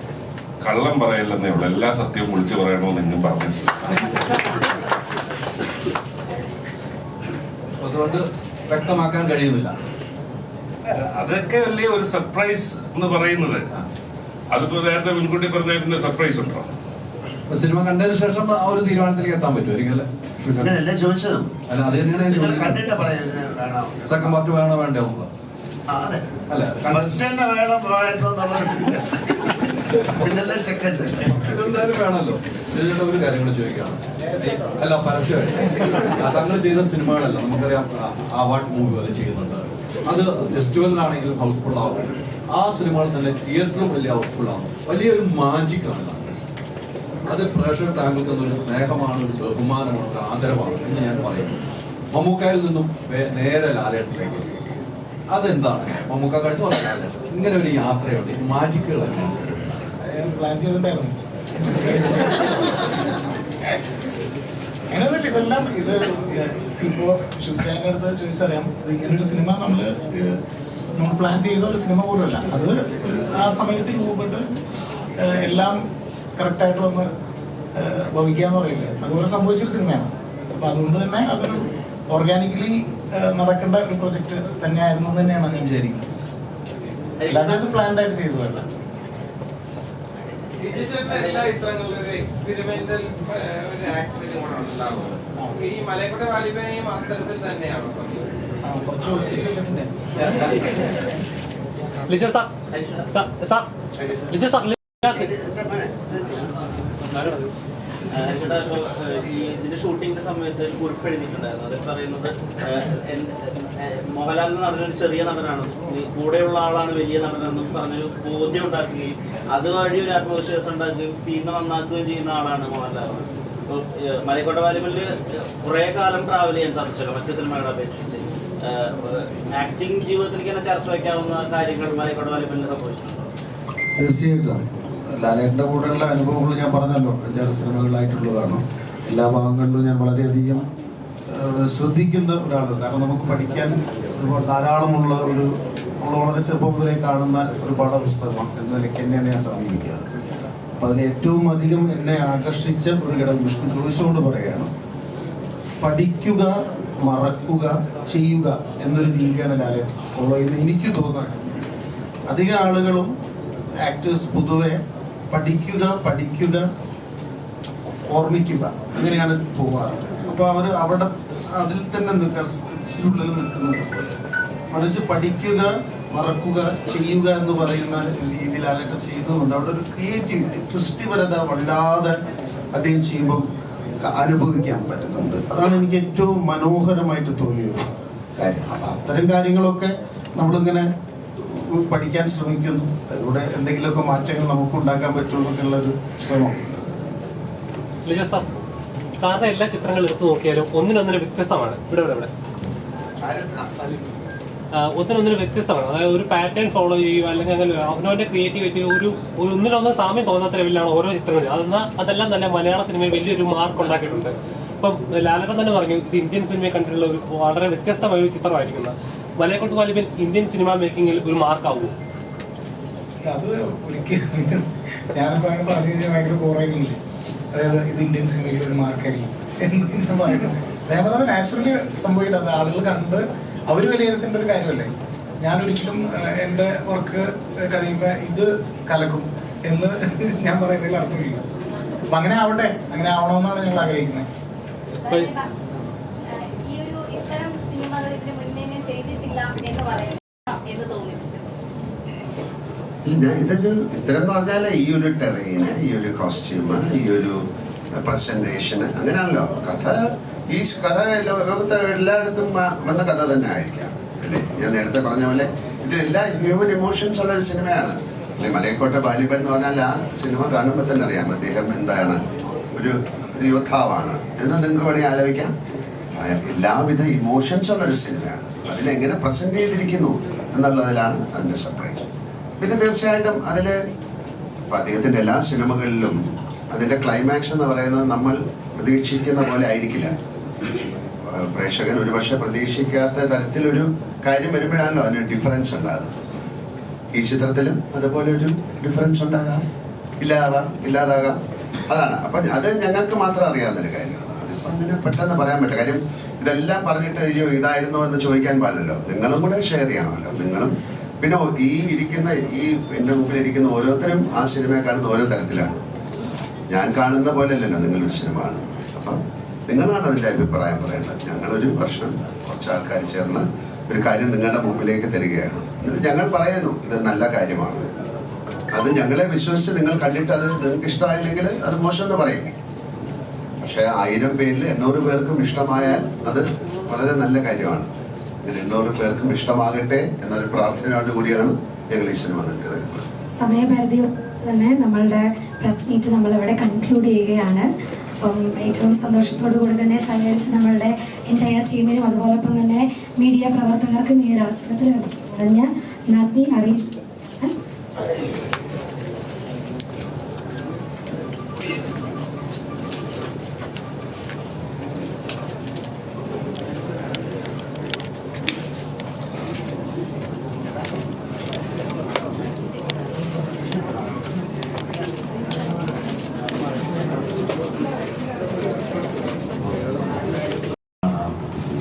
കള്ളം പറയില്ലെന്നേ ഉള്ളൂ, എല്ലാ സത്യവും വിളിച്ചു പറയണമെന്ന് എന്നും പറഞ്ഞു. അതുകൊണ്ട് വ്യക്തമാക്കാൻ കഴിയുന്നില്ല. അതൊക്കെ വലിയ ഒരു സർപ്രൈസ് എന്ന് പറയുന്നത്. അതിപ്പോ നേരത്തെ മുൻകൂട്ടി പറഞ്ഞതിന്റെ സർപ്രൈസ് ഉണ്ടോ? സിനിമ കണ്ടതിന് ശേഷം ആ ഒരു തീരുമാനത്തിലേക്ക് എത്താൻ പറ്റും ഒരിക്കലും. അങ്ങനെയല്ല ചോദിച്ചതും. അല്ല, അത് തന്നെയാണ് കണ്ടിട്ട് പറയാം. സെക്കൻഡ് പാർട്ട് വേണോ വേണ്ടോ എന്നുള്ളത്. അല്ല, ഫസ്റ്റ് തന്നെ വേണം എന്നുള്ളത് പിന്നല്ലേ സെക്കൻഡ്. ഇതെന്തായാലും വേണമല്ലോ. ഇതിന്റെ ഒരു കാര്യം കൂടെ ചോദിക്കുകയാണ്. അല്ല, പരസ്യമായിട്ട് തങ്ങൾ ചെയ്ത സിനിമകളല്ല, നമുക്കറിയാം അവാർഡ് മൂവി പോലെ ചെയ്യുന്നുണ്ട്. അത് ഫെസ്റ്റിവലിലാണെങ്കിലും ഹൗസ്ഫുൾ ആവും. ആ സിനിമകൾ തന്നെ തിയേറ്ററിലും വലിയ ഹൗസ്ഫുൾ ആവും. വലിയൊരു മാജിക്കാണ്. അത് പ്രേക്ഷകർ താങ്കൾക്ക് എന്നൊരു സ്നേഹമാണ്, ഒരു ബഹുമാനമാണ്, ഒരു ആദരവാണ് എന്ന് ഞാൻ പറയുന്നു. മമ്മൂക്കയിൽ നിന്നും നേരെ ലാലേട്ടനിലേക്ക് അതെന്താണ്? മമ്മൂക്ക കഴിഞ്ഞു പറഞ്ഞ ലാലേട്ടൻ ഇങ്ങനെ ഒരു യാത്രയുണ്ട്. മാജിക്കുകൾ പ്ലാൻ ചെയ്തിട്ടുണ്ടായിരുന്നു. അങ്ങനെയൊന്നുമില്ല. ഇതെല്ലാം ഇത് ഇപ്പോ ഷുചാന്റെ അടുത്ത് ചോദിച്ചറിയാം. ഇത് ഇങ്ങനൊരു സിനിമ നമ്മൾ പ്ലാൻ ചെയ്ത ഒരു സിനിമ പോലുമല്ല. അത് ആ സമയത്ത് രൂപപ്പെട്ട് എല്ലാം കറക്റ്റായിട്ട് വന്ന് ഭവിക്കാന്ന് പറയില്ലേ, അതുപോലെ സംഭവിച്ചൊരു സിനിമയാണ്. അപ്പൊ അതുകൊണ്ട് തന്നെ അതൊരു ഓർഗാനിക്കലി നടക്കേണ്ട ഒരു പ്രൊജക്ട് തന്നെയായിരുന്നു എന്ന് തന്നെയാണ് ഞാൻ വിചാരിക്കുന്നത്. അല്ലാതെ ഇത് പ്ലാൻഡ് ആയിട്ട് ചെയ്തതല്ല. എല്ലാ ചിത്രങ്ങളിലും ഒരു എക്സ്പെരിമെന്റൽ ഒരു ആക്ടിങ് കൂടെ ഉണ്ടാവുന്നത്. ഈ മലയക്കോട്ടെ വാലിബനെയും അത്തരത്തിൽ തന്നെയാണ്. കുറച്ച് വെച്ചിട്ടുണ്ട്. ഇതിന്റെ ഷൂട്ടിങ്ങിന്റെ സമയത്ത് ഒരു കുറിപ്പ് എഴുതിയിട്ടുണ്ടായിരുന്നു. അതിൽ പറയുന്നത് മോഹൻലാൽ എന്ന് പറഞ്ഞൊരു ചെറിയ നടനാണ്, കൂടെയുള്ള ആളാണ് വലിയ നടനെന്നും പറഞ്ഞൊരു ബോധ്യം ഉണ്ടാക്കുകയും അതുവഴി ഒരു ആത്മവിശ്വാസം ഉണ്ടാക്കുകയും സീൻ നന്നാക്കുകയും ചെയ്യുന്ന ആളാണ് മോഹൻലാൽ. ഇപ്പോൾ മലയക്കോട്ടെ വാലിബനിൽ കുറേ കാലം ട്രാവൽ ചെയ്യാൻ സാധിച്ചല്ലോ മറ്റു സിനിമകളെ അപേക്ഷിച്ച്. ആക്ടിങ് ജീവിതത്തിലേക്ക് തന്നെ ചേർത്ത് വയ്ക്കാവുന്ന കാര്യങ്ങൾ മലയക്കോട്ടെ വാലിബനിൽ സംഭവിച്ചിട്ടുണ്ടോ? തീർച്ചയായിട്ടും ലാലേട്ടൻ്റെ കൂടെയുള്ള അനുഭവങ്ങൾ ഞാൻ പറഞ്ഞല്ലോ, 5-6 സിനിമകളായിട്ടുള്ളതാണ്. എല്ലാ ഭാഗങ്ങളിലും ഞാൻ വളരെയധികം ശ്രദ്ധിക്കുന്ന ഒരാളാണ്. കാരണം നമുക്ക് പഠിക്കാൻ ഒരുപാട് ധാരാളമുള്ള നമ്മൾ വളരെ ചെറുപ്പം മുതലേ കാണുന്ന ഒരു പാഠപുസ്തകം എന്ന നിലയ്ക്ക് തന്നെയാണ് ഞാൻ സമീപിക്കാറ്. അപ്പം അതിൽ ഏറ്റവും അധികം എന്നെ ആകർഷിച്ച ഒരു ഘടകം വിഷ്ണു ചോദിച്ചുകൊണ്ട് പറയുകയാണ്, പഠിക്കുക, മറക്കുക, ചെയ്യുക എന്നൊരു രീതിയാണ് ലാലേട്ടൻ ഫോളോ ചെയ്യുന്നത്. എനിക്ക് തോന്നുന്നത് അധികം ആളുകളും ആക്ടേഴ്സ് പൊതുവെ പഠിക്കുക, ഓർമ്മിക്കുക, അങ്ങനെയാണ് പോകാറ്. അപ്പോൾ അവർ അവിടെ അതിൽ തന്നെ ഉള്ളിൽ നിൽക്കുന്നത്. മറിച്ച് പഠിക്കുക, മറക്കുക, ചെയ്യുക എന്ന് പറയുന്ന രീതിയിൽ ലാലേട്ടൻ ചെയ്തതുകൊണ്ട് അവിടെ ഒരു ക്രിയേറ്റിവിറ്റി, സൃഷ്ടിപരത വല്ലാതെ അദ്ദേഹം ചെയ്യുമ്പം അനുഭവിക്കാൻ പറ്റുന്നുണ്ട്. അതാണ് എനിക്ക് ഏറ്റവും മനോഹരമായിട്ട് തോന്നിയ കാര്യം. അത്തരം കാര്യങ്ങളൊക്കെ നമ്മളിങ്ങനെ പഠിക്കാൻ ശ്രമിക്കുന്നു. അതിലൂടെ എന്തെങ്കിലുമൊക്കെ മാറ്റങ്ങൾ നമുക്ക് ഉണ്ടാക്കാൻ പറ്റുള്ളൂ എന്നുള്ളൊരു ശ്രമം. സാറിന്റെ എല്ലാ ചിത്രങ്ങളും എടുത്തു നോക്കിയാലും ഒന്നിനൊന്നിന് വ്യത്യസ്തമാണ്. ഒന്നിനൊന്നിന് വ്യത്യസ്തമാണ്. അതായത് ഒരു പാറ്റേൺ ഫോളോ ചെയ്യുക അല്ലെങ്കിൽ അങ്ങനെ അവനവന്റെ ക്രിയേറ്റിവിറ്റി ഒരു ഒന്നിനൊന്നും സാമ്യം തോന്നാത്ത ലെവലിലാണ് ഓരോ ചിത്രങ്ങളും. അതെല്ലാം തന്നെ മലയാള സിനിമയിൽ വലിയൊരു മാർക്ക് ഉണ്ടാക്കിയിട്ടുണ്ട്. ഇപ്പം ലാലേട്ടൻ തന്നെ പറഞ്ഞു ഇത് ഇന്ത്യൻ സിനിമയെ കണ്ടിട്ടുള്ള ഒരു വളരെ വ്യത്യസ്തമായ ഒരു ചിത്രമായിരിക്കുന്നത്. മലയക്കോട്ട് വാലിബൻ ഇന്ത്യൻ സിനിമ മേക്കിങ്ങിൽ ഒരു മാർക്കാവുമോ? അത് ഒരിക്കലും ഞാനിപ്പോൾ അങ്ങനെ പറഞ്ഞു കഴിഞ്ഞാൽ ഭയങ്കര ബോറായിരിക്കില്ല. അതായത് ഇത് ഇന്ത്യൻ സിനിമയിൽ ഒരു മാർക്കായിരിക്കും എന്ന് ഞാൻ പറയുന്നത്. ഞാൻ പറഞ്ഞത് നാച്ചുറലി സംഭവിക്കുന്നത് അത് ആളുകൾ കണ്ട് അവർ വിലയിരുത്തേണ്ട ഒരു കാര്യമല്ലേ. ഞാനൊരിക്കലും എൻ്റെ വർക്ക് കഴിയുമ്പോൾ ഇത് കലക്കും എന്ന് ഞാൻ പറയുന്നതിൽ അർത്ഥമില്ല. അപ്പം അങ്ങനെ ആവട്ടെ, അങ്ങനെ ആവണമെന്നാണ് ഞങ്ങൾ ആഗ്രഹിക്കുന്നത്. ഇത്തരം എന്ന് പറഞ്ഞാൽ ഈ ഒരു ടെറൈന്, ഈ ഒരു കോസ്റ്റ്യൂമ്, ഈ ഒരു പ്രസന്റേഷന് അങ്ങനെയാണല്ലോ. ഈ കഥ ലോകത്ത് എല്ലായിടത്തും വന്ന കഥ തന്നെ ആയിരിക്കാം അല്ലേ. ഞാൻ നേരത്തെ പറഞ്ഞ പോലെ ഇതിലെല്ലാം ഹ്യൂമൻ ഇമോഷൻസ് ഉള്ള ഒരു സിനിമയാണ്. മലയക്കോട്ടെ വാലിബൻ എന്ന് പറഞ്ഞാൽ ആ സിനിമ കാണുമ്പോൾ തന്നെ അറിയാം അദ്ദേഹം എന്താണ്, ഒരു യോദ്ധാവാണ് എന്ന് നിങ്ങൾക്ക് വേണമെങ്കിൽ ആലോചിക്കാം. എല്ലാവിധ ഇമോഷൻസ് ഉള്ളൊരു സിനിമയാണ്. അതിലെങ്ങനെ പ്രസന്റ് ചെയ്തിരിക്കുന്നു എന്നുള്ളതിലാണ് അതിൻ്റെ സർപ്രൈസ്. പിന്നെ തീർച്ചയായിട്ടും അതിൽ ഇപ്പം അദ്ദേഹത്തിൻ്റെ എല്ലാ സിനിമകളിലും അതിൻ്റെ ക്ലൈമാക്സ് എന്ന് പറയുന്നത് നമ്മൾ പ്രതീക്ഷിക്കുന്ന പോലെ ആയിരിക്കില്ല. പ്രേക്ഷകൻ ഒരുപക്ഷെ പ്രതീക്ഷിക്കാത്ത തരത്തിലൊരു കാര്യം വരുമ്പോഴാണല്ലോ അതിന് ഡിഫറൻസ് ഉണ്ടാകുന്നത്. ഈ ചിത്രത്തിലും അതുപോലെ ഒരു ഡിഫറൻസ് ഉണ്ടാകാം, ഇല്ലാതാകാം. അതാണ്. അപ്പം അത് ഞങ്ങൾക്ക് മാത്രം അറിയാവുന്നൊരു കാര്യമാണ്. അതിപ്പോൾ അങ്ങനെ പെട്ടെന്ന് പറയാൻ പറ്റില്ല. കാര്യം ഇതെല്ലാം പറഞ്ഞിട്ട് ഇതായിരുന്നു എന്ന് ചോദിക്കാൻ പാടില്ലല്ലോ. നിങ്ങളും കൂടെ ഷെയർ ചെയ്യണമല്ലോ. നിങ്ങളും പിന്നെ ഈ എൻ്റെ മുമ്പിലിരിക്കുന്ന ഓരോരുത്തരും ആ സിനിമയെ കാണുന്ന ഓരോ തരത്തിലാണ്. ഞാൻ കാണുന്ന പോലെയല്ലല്ലോ നിങ്ങളൊരു സിനിമ കാണുന്നത്. അപ്പം നിങ്ങളാണ് അതിൻ്റെ അഭിപ്രായം പറയേണ്ടത്. ഞങ്ങളൊരു വർഷം കുറച്ച് ആൾക്കാർ ചേർന്ന് ഒരു കാര്യം നിങ്ങളുടെ മുമ്പിലേക്ക് തരികയാണ്. എന്നിട്ട് ഞങ്ങൾ പറയുന്നു ഇത് നല്ല കാര്യമാണ്. അത് ഞങ്ങളെ വിശ്വസിച്ച് നിങ്ങൾ കണ്ടിട്ട് അത് നിങ്ങൾക്ക് ഇഷ്ടമായില്ലെങ്കിൽ അത് മോശമെന്ന് പറയും. പക്ഷേ 1000 പേരിൽ 800 പേർക്കും ഇഷ്ടമായാൽ അത് വളരെ നല്ല കാര്യമാണ്. ഇങ്ങനെ 800 പേർക്കും ഇഷ്ടമാകട്ടെ എന്നൊരു പ്രാർത്ഥനയോട് കൂടിയാണ് ഞങ്ങൾ ഈ സിനിമ നിങ്ങൾക്ക് തരുന്നത്. സമയപരിധി തന്നെ നമ്മളുടെ പ്രസ് മീറ്റ് നമ്മളിവിടെ കൺക്ലൂഡ് ചെയ്യുകയാണ്. അപ്പം ഏറ്റവും സന്തോഷത്തോടു കൂടി തന്നെ സഹകരിച്ച് നമ്മളുടെ എൻറ്റയർ ടീമിനും അതുപോലൊപ്പം തന്നെ മീഡിയ പ്രവർത്തകർക്കും ഈ ഒരു അവസരത്തിൽ പറഞ്ഞ് നന്ദി അറിയിച്ചു.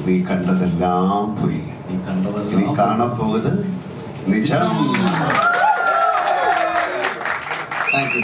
നീ കണ്ടതെല്ലാം പോയി, നീ കാണപ്പോകുന്നത് നിജം. Thank you.